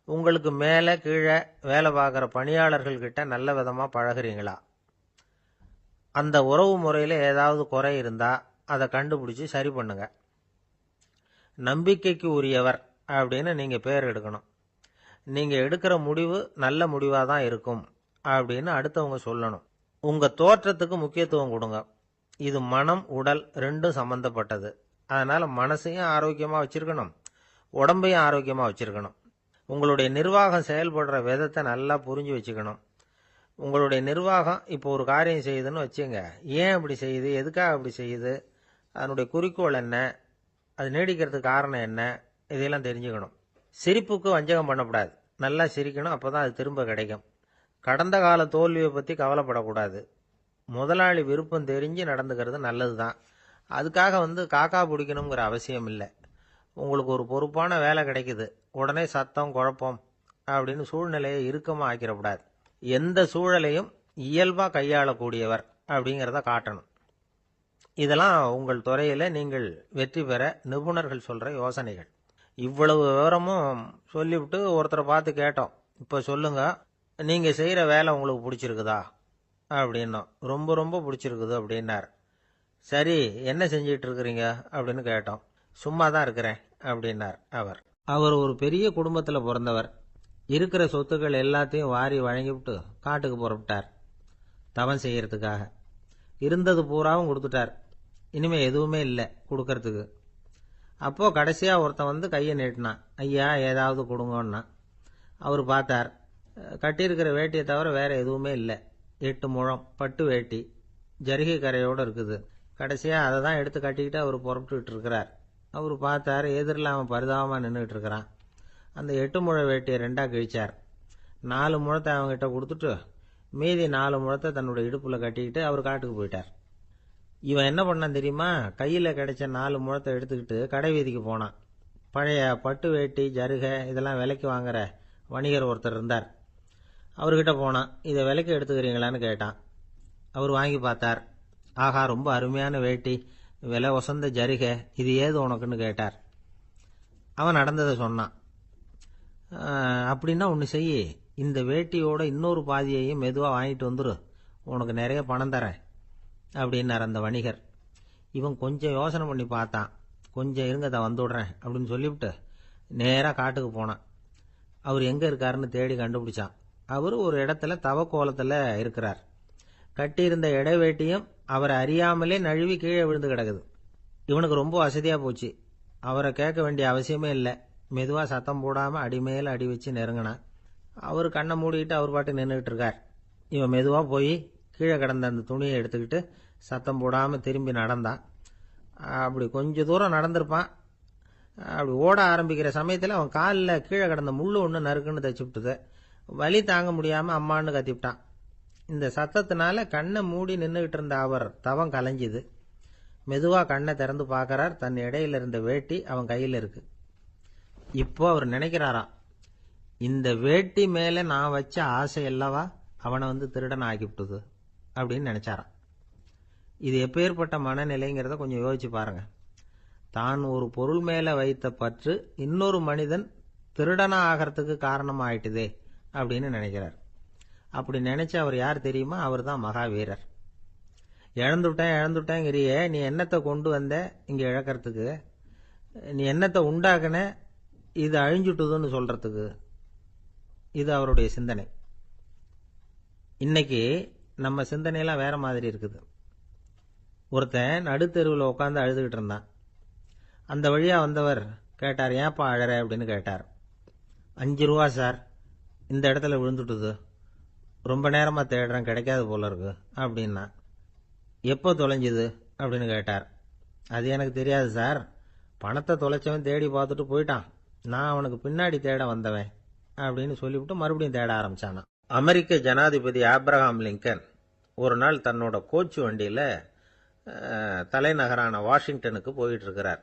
உங்களுக்கு மேலே கீழே வேலை பார்க்குற பணியாளர்கள்கிட்ட நல்ல விதமாக பழகுறீங்களா? அந்த உறவு முறையில் ஏதாவது குறை இருந்தால் அதை கண்டுபிடிச்சி சரி பண்ணுங்க. நம்பிக்கைக்கு உரியவர் அப்படின்னு நீங்கள் பேர் எடுக்கணும். நீங்கள் எடுக்கிற முடிவு நல்ல முடிவாக தான் இருக்கும் அப்படின்னு அடுத்தவங்க சொல்லணும். உங்கள் தோற்றத்துக்கு முக்கியத்துவம் கொடுங்க. இது மனம் உடல் ரெண்டும் சம்மந்தப்பட்டது. அதனால் மனசையும் ஆரோக்கியமாக வச்சுருக்கணும், உடம்பையும் ஆரோக்கியமாக வச்சுருக்கணும். உங்களுடைய நிர்வாகம் செயல்படுற விதத்தை நல்லா புரிஞ்சு வச்சுக்கணும். உங்களுடைய நிர்வாகம் இப்போ ஒரு காரியம் செய்யுதுன்னு வச்சுங்க, ஏன் அப்படி செய்யுது, எதுக்காக அப்படி செய்யுது, அதனுடைய குறிக்கோள் என்ன, அது நீடிக்கிறதுக்கு காரணம் என்ன, இதையெல்லாம் தெரிஞ்சுக்கணும். சிரிப்புக்கு வஞ்சகம் பண்ணக்கூடாது. நல்லா சிரிக்கணும், அப்போ தான் அது திரும்ப கிடைக்கும். கடந்த கால தோல்வியை பற்றி கவலைப்படக்கூடாது. முதலாளி விருப்பம் தெரிஞ்சு நடந்துக்கிறது நல்லது தான். அதுக்காக காக்கா பிடிக்கணுங்கிற அவசியம் இல்லை. உங்களுக்கு ஒரு பொறுப்பான வேலை கிடைக்குது, உடனே சத்தம் குழப்பம் அப்படின்னு சூழ்நிலையை இறுக்கமாக ஆக்கிடக்கூடாது. எந்த சூழலையும் இயல்பாக கையாளக்கூடியவர் அப்படிங்கிறத காட்டணும். இதெல்லாம் உங்கள் துறையில் நீங்கள் வெற்றி பெற நிபுணர்கள் சொல்கிற யோசனைகள். இவ்வளவு விவரமும் சொல்லிவிட்டு ஒருத்தரை பார்த்து கேட்டோம், இப்போ சொல்லுங்க, நீங்கள் செய்கிற வேலை உங்களுக்கு பிடிச்சிருக்குதா அப்படின்னோம். ரொம்ப ரொம்ப பிடிச்சிருக்குது அப்படின்னார். சரி, என்ன செஞ்சிட்டு இருக்கிறீங்க அப்படின்னு கேட்டோம். சும்மா தான் இருக்கிறேன் அப்படின்னார் அவர். அவர் ஒரு பெரிய குடும்பத்தில் பிறந்தவர். இருக்கிற சொத்துக்கள் எல்லாத்தையும் வாரி வழங்கிவிட்டு காட்டுக்கு புறப்பட்டார் தவம் செய்யறதுக்காக. இருந்தது பூராவும் கொடுத்துட்டார். இனிமே எதுவுமே இல்லை கொடுக்கறதுக்கு. அப்போ கடைசியாக ஒருத்தன் கையை நீட்டினான். ஐயா, ஏதாவது கொடுங்கன்னா. அவர் பார்த்தார். கட்டியிருக்கிற வேட்டியை தவிர வேற எதுவுமே இல்லை. 8 முழம் பட்டு வேட்டி, ஜரிகை கரையோடு இருக்குது. கடைசியாக அதை தான் எடுத்து கட்டிக்கிட்டு அவர் புறப்பட்டுக்கிட்டு இருக்கிறார். அவர் பார்த்தார், எதிரில் அவன் பரிதாபமாக நின்றுட்டு இருக்கிறான். அந்த 8 முழ வேட்டியை 2ஆக கிழிச்சார். 4 முழத்தை அவங்ககிட்ட கொடுத்துட்டு மீதி 4 முழத்தை தன்னுடைய இடுப்பில் கட்டிக்கிட்டு அவர் காட்டுக்கு போயிட்டார். இவன் என்ன பண்ணான் தெரியுமா? கையில் கிடைச்ச 4 முழத்தை எடுத்துக்கிட்டு கடை வீதிக்கு போனான். பழைய பட்டு வேட்டி ஜருகை இதெல்லாம் விலைக்கு வாங்குற வணிகர் ஒருத்தர் இருந்தார். அவர்கிட்ட போனான். இதை விலைக்கு எடுத்துக்கிறீங்களான்னு கேட்டான். அவர் வாங்கி பார்த்தார். ஆகா, ரொம்ப அருமையான வேட்டி, விலை வசந்த ஜருகை, இது ஏது உனக்குன்னு கேட்டார். அவன் நடந்ததை சொன்னான். அப்படின்னா ஒன்று செய், இந்த வேட்டியோட இன்னொரு பாதியையும் மெதுவாக வாங்கிட்டு வந்துரு, உனக்கு நிறைய பணம் தரேன் அப்படின்னார் அந்த வணிகர். இவன் கொஞ்சம் யோசனை பண்ணி பார்த்தான். கொஞ்சம் இருங்க தான் வந்து விடுறேன் அப்படின்னு சொல்லிவிட்டு நேராக காட்டுக்கு போனான். அவர் எங்கே இருக்காருன்னு தேடி கண்டுபிடிச்சான். அவர் ஒரு இடத்துல தவக்கோலத்தில் இருக்கிறார். கட்டியிருந்த இடைவேட்டியும் அவரை அறியாமலே நழுவி கீழே விழுந்து கிடக்குது. இவனுக்கு ரொம்ப வசதியாக போச்சு. அவரை கேட்க வேண்டிய அவசியமே இல்லை. மெதுவாக சத்தம் போடாமல் அடிமேல அடி வச்சு நெருங்கினான். அவர் கண்ணை மூடிக்கிட்டு அவர் பாட்டு நின்றுக்கிட்டு இருக்கார். இவன் மெதுவாக போய் கீழே கிடந்த அந்த துணியை எடுத்துக்கிட்டு சத்தம் போடாமல் திரும்பி நடந்தான். அப்படி கொஞ்சம் தூரம் நடந்திருப்பான். அப்படி ஓட ஆரம்பிக்கிற சமயத்தில் அவன் காலில் கீழே கிடந்த முள்ளு ஒன்று நறுக்குன்னு தைச்சு விட்டுது. வலி தாங்க முடியாமல் அம்மான்னு கத்திவிட்டான். இந்த சத்தத்தினால கண்ணை மூடி நின்றுக்கிட்டு இருந்த அவர் தவம் கலைஞ்சிது. மெதுவாக கண்ணை திறந்து பார்க்கறார். தன் இடையில இருந்த வேட்டி அவன் கையில் இருக்கு. இப்போ அவர் நினைக்கிறாராம், இந்த வேட்டி மேலே நான் வச்ச ஆசை அல்லவா அவனை வந்து திருடன் ஆக்கிவிட்டுது அப்படின்னு நினைச்சாராம். இது எப்பேற்பட்ட மனநிலைங்கிறத கொஞ்சம் யோசிச்சு பாருங்க. தான் ஒரு பொருள் மேலே வைத்த பற்று இன்னொரு மனிதன் திருடனா ஆகிறதுக்கு காரணம் ஆயிட்டுதே அப்படின்னு நினைக்கிறார். அப்படி நினைச்ச அவர் யார் தெரியுமா? அவர் தான் மகாவீரர். இழந்துட்டேங்கிறியே, நீ என்னத்தை கொண்டு வந்த இங்கே இழக்கிறதுக்கு? நீ என்னத்தை உண்டாக்குன இது அழிஞ்சுட்டுதுன்னு சொல்றதுக்கு? இது அவருடைய சிந்தனை. இன்னைக்கு நம்ம சிந்தனையெல்லாம் வேற மாதிரி இருக்குது. ஒருத்தன் நடுத்தெருவில் உட்காந்து அழுதுகிட்டு இருந்தான். அந்த வழியா வந்தவர் கேட்டார், ஏன்ப்பா அழற அப்படின்னு கேட்டார். 5 ரூபா சார், இந்த இடத்துல விழுந்துட்டுது, ரொம்ப நேரமாக தேடுறேன், கிடைக்காது போல இருக்கு அப்படின்னா. எப்போ தொலைஞ்சுது அப்படின்னு கேட்டார். அது எனக்கு தெரியாது சார், பணத்தை தொலைச்சவன் தேடி பார்த்துட்டு போயிட்டான், நான் அவனுக்கு பின்னாடி தேட வந்தவன் அப்படின்னு சொல்லிவிட்டு மறுபடியும் தேட ஆரம்பிச்சானான். அமெரிக்க ஜனாதிபதி ஆப்ரஹாம் லிங்கன் ஒரு நாள் தன்னோட கோச்சு வண்டியில் தலைநகரான வாஷிங்டனுக்கு போயிட்டு இருக்கிறார்.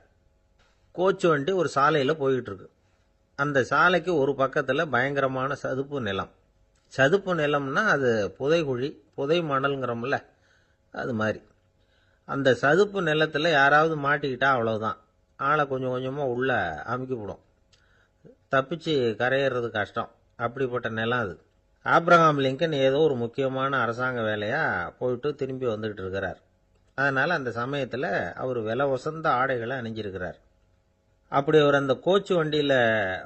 கோச்சு வண்டி ஒரு சாலையில் போயிட்டு இருக்கு. அந்த சாலைக்கு ஒரு பக்கத்தில் பயங்கரமான சதுப்பு நிலம். சதுப்பு நிலம்னா அது புதைகுழி, புதை மணல்ங்கிறோம்ல, அது மாதிரி. அந்த சதுப்பு நிலத்தில் யாராவது மாட்டிக்கிட்டா அவ்வளவுதான், ஆளை கொஞ்சம் கொஞ்சமாக உள்ள அமுக்கிவிடும். தப்பிச்சு கரையேறது கஷ்டம். அப்படிப்பட்ட நிலம் அது. ஆப்ரஹாம் லிங்கன் ஏதோ ஒரு முக்கியமான அரசாங்க வேலையாக போயிட்டு திரும்பி வந்துகிட்டு இருக்கிறார். அதனால் அந்த சமயத்தில் அவர் விலை உசந்த ஆடைகளை அணிஞ்சிருக்கிறார். அப்படி அவர் அந்த கோச்சு வண்டியில்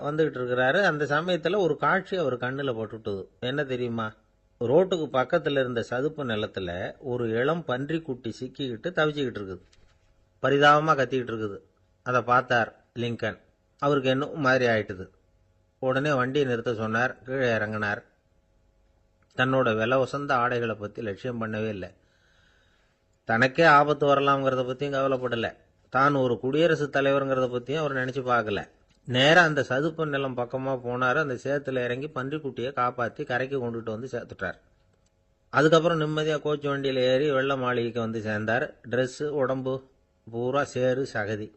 வந்துகிட்டு இருக்கிறாரு. அந்த சமயத்தில் ஒரு காட்சி அவர் கண்ணில் போட்டுவிட்டது. என்ன தெரியுமா? ரோட்டுக்கு பக்கத்தில் இருந்த சதுப்பு நிலத்தில் ஒரு இளம் பன்றி குட்டி சிக்கிக்கிட்டு தவிச்சிக்கிட்டு இருக்குது. பரிதாபமாக கத்திக்கிட்டு இருக்குது. அதை பார்த்தார் லிங்கன். அவருக்கு என்ன மாதிரி ஆயிட்டுது. உடனே வண்டியை நிறுத்த சொன்னார். கீழே இறங்கினார். தன்னோட விலை உசந்த ஆடைகளை பற்றி லட்சியம் பண்ணவே இல்லை. தனக்கே ஆபத்து வரலாம்ங்கிறத பற்றியும் கவலைப்படலை. தான் ஒரு குடியரசுத் தலைவருங்கிறத பற்றியும் அவர் நினச்சி பார்க்கல. நேராக அந்த சதுப்பு நிலம் பக்கமாக போனார். அந்த சேத்துல இறங்கி பன்றிக்குட்டியை காப்பாற்றி கரைக்கு கொண்டுட்டு வந்து சேர்த்துட்டார். அதுக்கப்புறம் நிம்மதியாக கோச்சு வண்டியில் ஏறி வெள்ள மாளிகைக்கு வந்து சேர்ந்தார். ட்ரெஸ்ஸு, உடம்பு பூரா சேறு சகதி.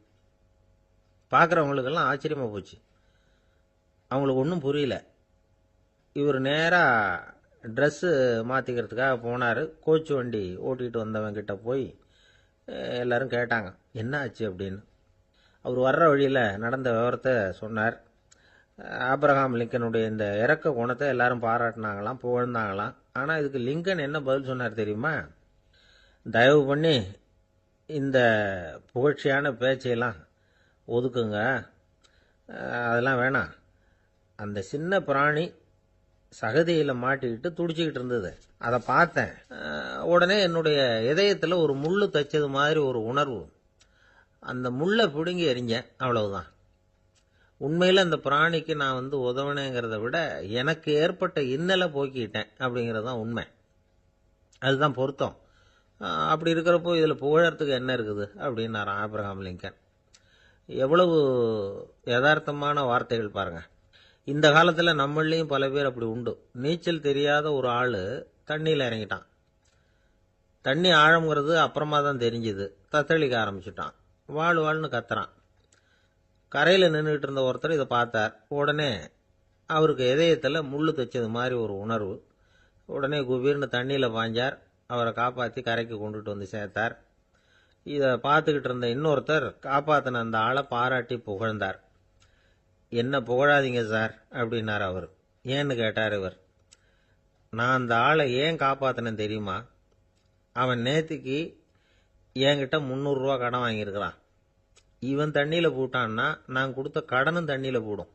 பார்க்குறவங்களுக்கெல்லாம் ஆச்சரியமாக போச்சு. அவங்களுக்கு ஒன்றும் புரியல. இவர் நேராக ட்ரெஸ்ஸு மாற்றிக்கிறதுக்காக போனார். கோச்சு வண்டி ஓட்டிகிட்டு வந்தவங்கிட்ட போய் எல்லாரும் கேட்டாங்க, என்ன ஆச்சு அப்படின்னு. அவர் வர்ற வழியில் நடந்த விவரத்தை சொன்னார். ஆப்ரஹாம் லிங்கனுடைய இந்த இறக்க குணத்தை எல்லாரும் பாராட்டினாங்களாம், புகழ்ந்தாங்களாம். ஆனால் இதுக்கு லிங்கன் என்ன பதில் சொன்னார் தெரியுமா? தயவு பண்ணி இந்த புகழ்ச்சியான பேச்சையெல்லாம் ஒதுக்குங்க, அதெல்லாம் வேணாம். அந்த சின்ன பிராணி சகதியில் மாட்டிக்கிட்டு துடிச்சிக்கிட்டு இருந்தது, அதை பார்த்தேன். உடனே என்னுடைய இதயத்தில் ஒரு முள்ளு தைச்சது மாதிரி ஒரு உணர்வு. அந்த முள்ளை பிடுங்கி எறிஞ்சேன், அவ்வளவுதான். உண்மையில் அந்த பிராணிக்கு நான் வந்து உதவினேங்கிறத விட எனக்கு ஏற்பட்ட இன்னலை போக்கிட்டேன் அப்படிங்கிறது தான் உண்மை. அதுதான் பொருத்தம். அப்படி இருக்கிறப்போ இதில் புகழறதுக்கு என்ன இருக்குது அப்படின்னாரு ஆப்ரஹாம் லிங்கன். எவ்வளவு யதார்த்தமான வார்த்தைகள் பாருங்க. இந்த காலத்தில் நம்மளையும் பல பேர் அப்படி உண்டு. நீச்சல் தெரியாத ஒரு ஆள் தண்ணியில் இறங்கிட்டான். தண்ணி ஆழம்ங்கிறது அப்புறமா தான் தெரிஞ்சுது. தத்தளிக்க ஆரம்பிச்சுட்டான். வாழ்னு கத்துறான். கரையில் நின்றுட்டு இருந்த ஒருத்தர் இதை பார்த்தார். உடனே அவருக்கு இதயத்தில் முள்ளு தைச்சது மாதிரி ஒரு உணர்வு. உடனே குபீர்னு தண்ணியில் பாய்ஞ்சார். அவரை காப்பாற்றி கரைக்கு கொண்டுட்டு வந்து சேர்த்தார். இதை பார்த்துக்கிட்டு இருந்த இன்னொருத்தர் காப்பாற்றின அந்த ஆளை பாராட்டி புகழ்ந்தார். என்ன புகழாதீங்க சார் அப்படின்னார் அவர். ஏன்னு கேட்டார் இவர். நான் அந்த ஆளை ஏன் காப்பாற்றினேன் தெரியுமா? அவன் நேற்றுக்கு என்கிட்ட 300 ரூபா கடன் வாங்கியிருக்கிறான். இவன் தண்ணியில் போட்டான்னா நான் கொடுத்த கடனும் தண்ணியில் போடும்.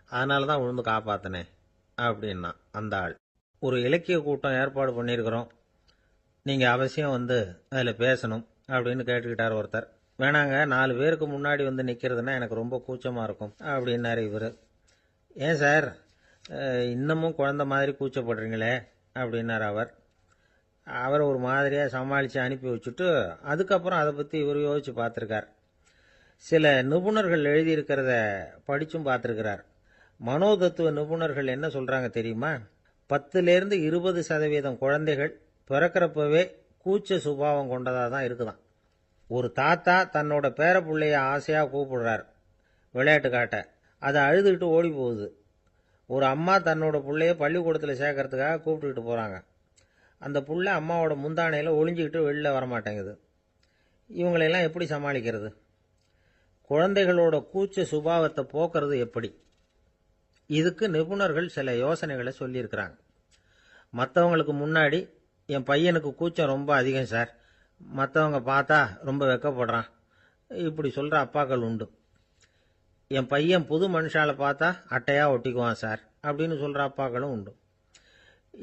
அதனால தான் விழுந்து காப்பாத்தினேன் அப்படின்னா அந்த ஆள். ஒரு இலக்கிய கூட்டம் ஏற்பாடு பண்ணியிருக்கிறோம், நீங்கள் அவசியம் வந்து அதில் பேசணும் அப்படின்னு கேட்டுக்கிட்டார் ஒருத்தர். வேணாங்க, 4 பேருக்கு முன்னாடி வந்து நிற்கிறதுனா எனக்கு ரொம்ப கூச்சமாக இருக்கும் அப்படின்னாரு இவர். ஏன் சார் இன்னமும் குழந்த மாதிரி கூச்சப்படுறீங்களே அப்படின்னார் அவர். அவரை ஒரு மாதிரியாக சமாளித்து அனுப்பி வச்சுட்டு அதுக்கப்புறம் அதை பற்றி இவர் யோசித்து பார்த்துருக்கார். சில நிபுணர்கள் எழுதியிருக்கிறத படித்தும் பார்த்துருக்கிறார். மனோதத்துவ நிபுணர்கள் என்ன சொல்கிறாங்க தெரியுமா? 10லேருந்து 20% குழந்தைகள் பிறக்கிறப்பவே கூச்ச சுபாவம் கொண்டதாக தான் இருக்குதான். ஒரு தாத்தா தன்னோட பேர பிள்ளைய ஆசையாக கூப்பிடுறார் விளையாட்டு காட்ட, அதை அழுதுகிட்டு ஓடி போகுது. ஒரு அம்மா தன்னோட பிள்ளைய பள்ளிக்கூடத்தில் சேர்க்கறதுக்காக கூப்பிட்டுக்கிட்டு போகிறாங்க. அந்த புள்ள அம்மாவோட முந்தானையில் ஒளிஞ்சிக்கிட்டு வெளில வரமாட்டேங்குது. இவங்களெல்லாம் எப்படி சமாளிக்கிறது? குழந்தைகளோட கூச்ச சுபாவத்தை போக்குறது எப்படி? இதுக்கு நிபுணர்கள் சில யோசனைகளை சொல்லியிருக்கிறாங்க. மற்றவங்களுக்கு முன்னாடி என் பையனுக்கு கூச்சம் ரொம்ப அதிகம் சார், மற்றவங்க பார்த்தா ரொம்ப வெக்கப்படுறான், இப்படி சொல்கிற அப்பாக்கள் உண்டு. என் பையன் புது மனுஷால பார்த்தா அட்டையாக ஒட்டிக்குவான் சார் அப்படின்னு சொல்கிற அப்பாக்களும் உண்டு.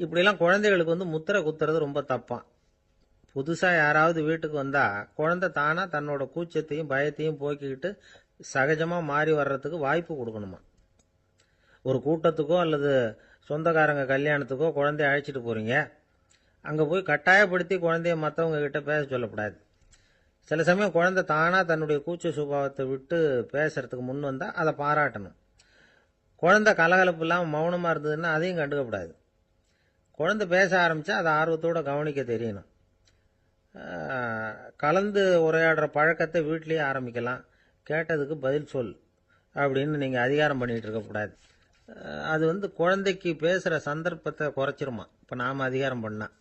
இப்படிலாம் குழந்தைகளுக்கு வந்து முத்திரை குத்துறது ரொம்ப தப்பான். புதுசாக யாராவது வீட்டுக்கு வந்தால் குழந்தை தானாக தன்னோட கூச்சத்தையும் பயத்தையும் போக்கிக்கிட்டு சகஜமாக மாறி வர்றதுக்கு வாய்ப்பு கொடுக்கணுமா. ஒரு கூட்டத்துக்கோ அல்லது சொந்தக்காரங்க கல்யாணத்துக்கோ குழந்தைய அழைச்சிட்டு போகிறீங்க, அங்கே போய் கட்டாயப்படுத்தி குழந்தைய மற்றவங்க கிட்ட பேச சொல்லக்கூடாது. சில சமயம் குழந்தை தானாக தன்னுடைய கூச்ச சுபாவத்தை விட்டு பேசுறதுக்கு முன் வந்தால் அதை பாராட்டணும். குழந்தை கலகலப்பு இல்லாமல் மௌனமாக இருந்ததுன்னா அதையும் கண்டுக்கக்கூடாது. குழந்தை பேச ஆரம்பித்தா அதை ஆர்வத்தோடு கவனிக்க தெரியணும். கலந்து உரையாடுற பழக்கத்தை வீட்லேயே ஆரம்பிக்கலாம். கேட்டதுக்கு பதில் சொல் அப்படின்னு நீங்கள் அதிகாரம் பண்ணிகிட்டு இருக்கக்கூடாது. அது வந்து குழந்தைக்கு பேசுகிற சந்தர்ப்பத்தை குறைச்சிருமா. இப்போ நாம் அதிகாரம் பண்ணால்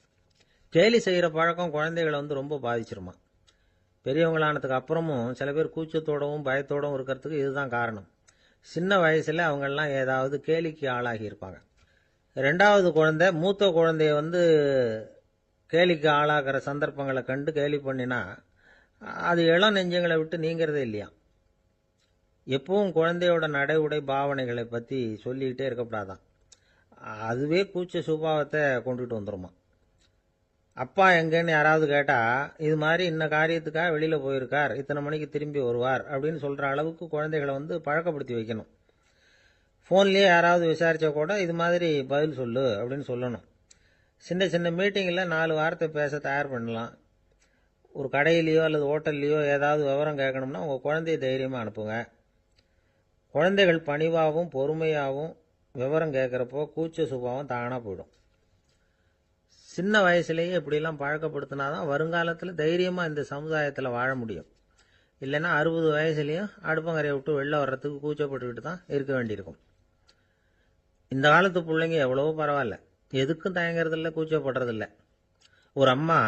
கேலி செய்கிற பழக்கம் குழந்தைகளை வந்து ரொம்ப பாதிச்சிருமா. பெரியவங்களானதுக்கு அப்புறமும் சில பேர் கூச்சத்தோடவும் பயத்தோடவும் இருக்கிறதுக்கு இதுதான் காரணம். சின்ன வயசில் அவங்கெல்லாம் ஏதாவது கேலிக்கு ஆளாகி இருப்பாங்க. 2வது குழந்தை மூத்த குழந்தைய வந்து கேலிக்கு ஆளாகிற சந்தர்ப்பங்களை கண்டு கேலி பண்ணினா அது இளம் நெஞ்சங்களை விட்டு நீங்கிறதே இல்லையா. எப்பவும் குழந்தையோட நடை உடை பாவனைகளை பற்றி சொல்லிக்கிட்டே இருக்கக்கூடாதான். அதுவே கூச்ச சுபாவத்தை கொண்டுட்டு வந்துருமா. அப்பா எங்கன்னு யாராவது கேட்டால் இது மாதிரி இன்ன காரியத்துக்காக வெளியில் போயிருக்கார், இத்தனை மணிக்கு திரும்பி வருவார் அப்படின்னு சொல்கிற அளவுக்கு குழந்தைகளை வந்து பழக்கப்படுத்தி வைக்கணும். ஃபோன்லேயே யாராவது விசாரித்தா கூட இது மாதிரி பதில் சொல்லு அப்படின்னு சொல்லணும். சின்ன சின்ன மீட்டிங்கில் 4 வார்த்தை பேச தயார் பண்ணலாம். ஒரு கடையிலையோ அல்லது ஹோட்டல்லையோ ஏதாவது விவரம் கேட்கணும்னா உங்கள் குழந்தைய தைரியமாக அனுப்புங்க. குழந்தைகள் பணிவாகவும் பொறுமையாகவும் விவரம் கேட்குறப்போ கூச்ச சுபாவம் தானாக போயிடும். சின்ன வயசுலேயே இப்படிலாம் பழக்கப்படுத்தினா தான் வருங்காலத்தில் தைரியமாக இந்த சமுதாயத்தில் வாழ முடியும். இல்லைன்னா 60 வயசுலேயும் அடுப்பங்கரையை விட்டு வெளில வர்றதுக்கு கூச்சப்பட்டுக்கிட்டு தான் இருக்க வேண்டியிருக்கும். இந்த காலத்து பிள்ளைங்க எவ்வளவோ பரவாயில்ல, எதுக்கும் தயங்குறதில்ல, கூச்சப்படுறதில்ல. ஒரு அம்மா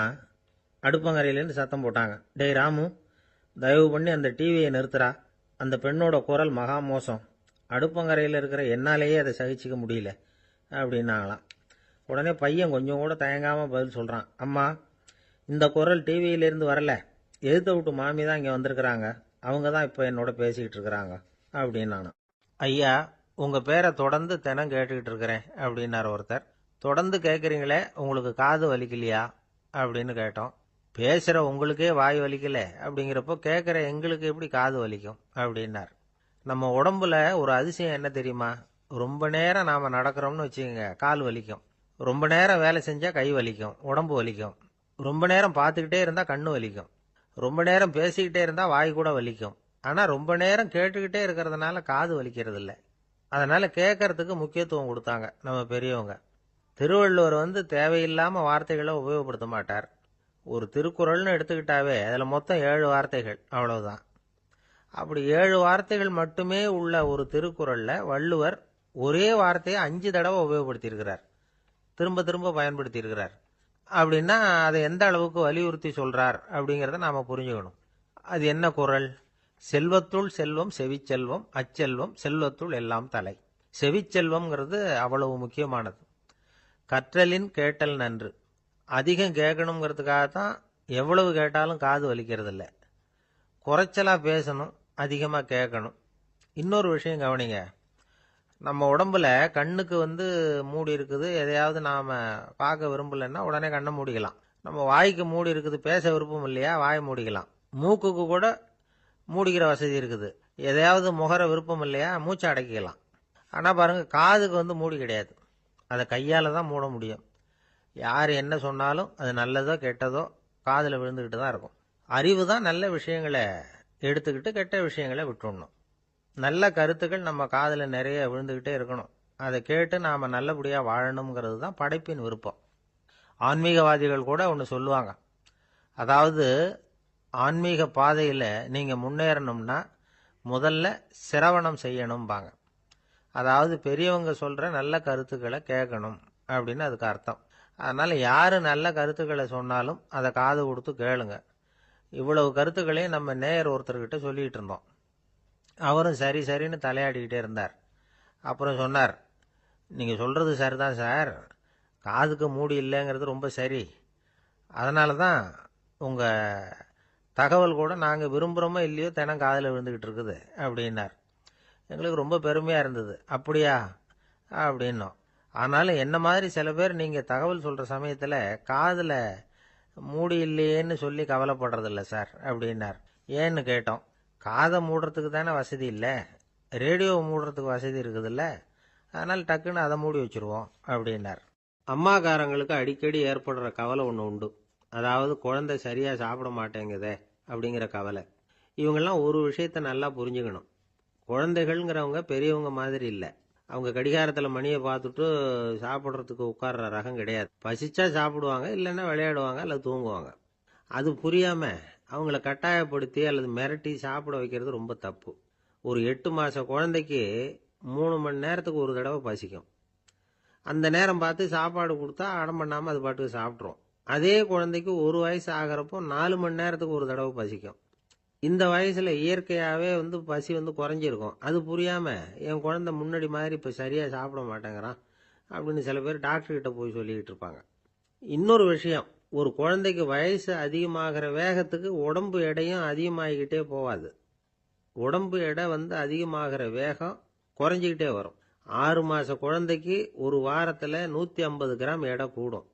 அடுப்பங்கரையிலேருந்து சத்தம் போட்டாங்க, டேய் ராமு, தயவு பண்ணி அந்த டிவியை நிறுத்துறா, அந்த பெண்ணோட குரல் மகா மோசம், அடுப்பங்கரையில் இருக்கிற என்னாலேயே அதை சகிச்சிக்க முடியல அப்படின்னாங்களாம். உடனே பையன் கொஞ்சம் கூட தயங்காமல் பதில் சொல்கிறான், அம்மா இந்த குரல் டிவியிலேருந்து வரல, எதிர்த்த விட்டு மாமி தான் இங்கே வந்திருக்கிறாங்க, அவங்க தான் இப்போ என்னோட பேசிக்கிட்டு இருக்கிறாங்க அப்படின்னு நானும். ஐயா, உங்கள் பேரை தொடர்ந்து தினம் கேட்டுக்கிட்டு இருக்கிறேன் அப்படின்னார் ஒருத்தர். தொடர்ந்து கேட்குறீங்களே, உங்களுக்கு காது வலிக்கலையா அப்படின்னு கேட்டோம். பேசுகிற உங்களுக்கே வாய் வலிக்கல அப்படிங்கிறப்போ கேட்குற எங்களுக்கு எப்படி காது வலிக்கும் அப்படின்னார். நம்ம உடம்புல ஒரு அதிசயம் என்ன தெரியுமா? ரொம்ப நேரம் நாம் நடக்கிறோம்னு வச்சுக்கோங்க, கால் வலிக்கும். ரொம்ப நேரம் வேலை செஞ்சால் கை வலிக்கும், உடம்பு வலிக்கும். ரொம்ப நேரம் பார்த்துக்கிட்டே இருந்தால் கண்ணு வலிக்கும். ரொம்ப நேரம் பேசிக்கிட்டே இருந்தால் வாய் கூட வலிக்கும். ஆனால் ரொம்ப நேரம் கேட்டுக்கிட்டே இருக்கிறதுனால காது வலிக்கிறது இல்லை. அதனால் கேட்கறதுக்கு முக்கியத்துவம் கொடுத்தாங்க நம்ம பெரியவங்க. திருவள்ளுவர் வந்து தேவையில்லாமல் வார்த்தைகளை உபயோகப்படுத்த மாட்டார். ஒரு திருக்குறள்னு எடுத்துக்கிட்டாவே அதில் மொத்தம் 7 வார்த்தைகள், அவ்வளவுதான். அப்படி 7 வார்த்தைகள் மட்டுமே உள்ள ஒரு திருக்குறளில் வள்ளுவர் ஒரே வார்த்தையை 5 தடவை உபயோகப்படுத்தியிருக்கிறார், திரும்ப திரும்ப பயன்படுத்தியிருக்கிறார். அப்படின்னா அதை எந்த அளவுக்கு வலியுறுத்தி சொல்கிறார் அப்படிங்கிறத நாம் புரிஞ்சுக்கணும். அது என்ன குறள்? செல்வத்துள் செல்வம் செவிச்செல்வம், அச்செல்வம் செல்வத்துள் எல்லாம் தலை. செவிச்செல்வம்ங்கிறது அவ்வளவு முக்கியமானது. கற்றலின் கேட்டல் நன்று. அதிகம் கேட்கணுங்கிறதுக்காக தான் எவ்வளவு கேட்டாலும் காது வலிக்கிறது இல்லை. குறைச்சலாக பேசணும், அதிகமாக கேட்கணும். இன்னொரு விஷயம் கவனிங்க. நம்ம உடம்புல கண்ணுக்கு மூடி இருக்குது, எதையாவது நாம் பார்க்க விரும்பலைன்னா உடனே கண்ணை மூடிக்கலாம். நம்ம வாய்க்கு மூடி இருக்குது, பேச விருப்பம் இல்லையா, வாயை மூடிக்கலாம். மூக்குக்கு கூட மூடிக்கிற வசதி இருக்குது, எதையாவது முகர விருப்பம் இல்லையா, மூச்சை அடக்கிக்கலாம். ஆனால் பாருங்க, காதுக்கு மூடி கிடையாது. அதை கையால் தான் மூட முடியும். யார் என்ன சொன்னாலும் அது நல்லதோ கெட்டதோ காதில் விழுந்துக்கிட்டு தான் இருக்கும். அறிவு தான் நல்ல விஷயங்களை எடுத்துக்கிட்டு கெட்ட விஷயங்களை விட்டுடணும். நல்ல கருத்துக்கள் நம்ம காதில் நிறைய விழுந்துக்கிட்டே இருக்கணும். அதை கேட்டு நாம் நல்லபடியாக வாழணுங்கிறது தான் படைப்பின் விருப்பம். ஆன்மீகவாதிகள் கூட ஒன்று சொல்லுவாங்க. அதாவது, ஆன்மீக பாதையில் நீங்கள் முன்னேறணும்னா முதல்ல சிரவணம் செய்யணும்பாங்க. அதாவது பெரியவங்க சொல்கிற நல்ல கருத்துக்களை கேட்கணும் அப்படின்னு அதுக்கு அர்த்தம். அதனால் யார் நல்ல கருத்துக்களை சொன்னாலும் அதை காது கொடுத்து கேளுங்க. இவ்வளவு கருத்துக்களையும் நம்ம நேயர் ஒருத்தர்கிட்ட சொல்லிகிட்டு இருந்தோம். அவரும் சரி சரின்னு தலையாடிக்கிட்டே இருந்தார். அப்புறம் சொன்னார், நீங்கள் சொல்கிறது சரிதான் சார், காதுக்கு மூடி இல்லைங்கிறது ரொம்ப சரி. அதனால தான் உங்கள் தகவல் கூட நாங்கள் விரும்புகிறோமோ இல்லையோ தினம் காதில் விழுந்துக்கிட்டு இருக்குது அப்படின்னார். எங்களுக்கு ரொம்ப பெருமையாக இருந்தது. அப்படியா அப்படின்னோம். ஆனாலும் என்ன மாதிரி சில பேர் நீங்கள் தகவல் சொல்கிற சமயத்தில் காதில் மூடி இல்லையேன்னு சொல்லி கவலைப்படுறதில்ல சார் அப்படின்னார். ஏன்னு கேட்டோம். காதை மூடுறதுக்கு தானே வசதி இல்லை, ரேடியோவை மூடுறதுக்கு வசதி இருக்குதுல்ல, அதனால் டக்குன்னு அதை மூடி வச்சுருவோம் அப்படின்னார். அம்மாக்காரங்களுக்கு அடிக்கடி ஏற்படுற கவலை ஒன்று உண்டு. அதாவது, குழந்தை சரியாக சாப்பிட மாட்டேங்குதே அப்படிங்கிற கவலை. இவங்கெல்லாம் ஒரு விஷயத்தை நல்லா புரிஞ்சுக்கணும். குழந்தைகள்ங்கிறவங்க பெரியவங்க மாதிரி இல்லை. அவங்க கடிகாரத்தில் மணியை பார்த்துட்டு சாப்பிட்றதுக்கு உட்கார்ற ரகம் கிடையாது. பசிச்சா சாப்பிடுவாங்க, இல்லைன்னா விளையாடுவாங்க அல்லது தூங்குவாங்க. அது புரியாமல் அவங்கள கட்டாயப்படுத்தி அல்லது மிரட்டி சாப்பிட வைக்கிறது ரொம்ப தப்பு. ஒரு 8 மாத குழந்தைக்கு 3 மணி நேரத்துக்கு ஒரு தடவை பசிக்கும். அந்த நேரம் பார்த்து சாப்பாடு கொடுத்தா அடம் பண்ணாமல் அது பாட்டுக்கு சாப்பிட்றோம். அதே குழந்தைக்கு 1 வயசு ஆகிறப்போ 4 மணி நேரத்துக்கு ஒரு தடவை பசிக்கும். இந்த வயசில் இயற்கையாகவே பசி குறைஞ்சிருக்கும். அது புரியாமல் என் குழந்தை முன்னாடி மாதிரி இப்போ சரியாக சாப்பிட மாட்டேங்கிறான் அப்படின்னு சில பேர் டாக்டர்கிட்ட போய் சொல்லிக்கிட்டு இருப்பாங்க. இன்னொரு விஷயம், ஒரு குழந்தைக்கு வயசு அதிகமாகிற வேகத்துக்கு உடம்பு எடையும் அதிகமாகிக்கிட்டே போகாது. உடம்பு எடை அதிகமாகிற வேகம் குறைஞ்சிக்கிட்டே வரும். 6 மாத குழந்தைக்கு ஒரு வாரத்தில் 150 கிராம் எடை கூடும்.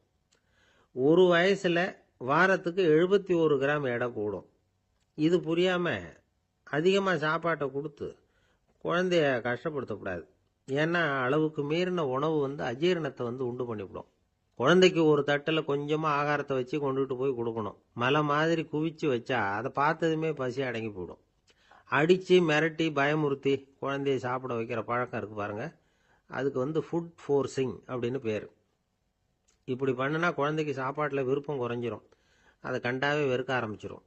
ஒரு வயசில் வாரத்துக்கு 71 கிராம் எடை கூடும். இது புரியாமல் அதிகமாக சாப்பாட்டை கொடுத்து குழந்தைய கஷ்டப்படுத்தக்கூடாது. ஏன்னா அளவுக்கு மீறின உணவு அஜீரணத்தை உண்டு பண்ணிவிடும். குழந்தைக்கு ஒரு தட்டில் கொஞ்சமாக ஆகாரத்தை வச்சு கொண்டுகிட்டு போய் கொடுக்கணும். மலை மாதிரி குவிச்சு வச்சா அதை பார்த்ததுமே பசி அடங்கி போயிடும். அடித்து மிரட்டி பயமுறுத்தி குழந்தைய சாப்பிட வைக்கிற பழக்கம் இருக்குது பாருங்கள், அதுக்கு ஃபுட் ஃபோர்ஸிங் அப்படின்னு பேர். இப்படி பண்ணினா குழந்தைக்கு சாப்பாட்டில் விருப்பம் குறைஞ்சிரும், அதை கண்டாவே வெறுக்க ஆரம்பிச்சிடும்.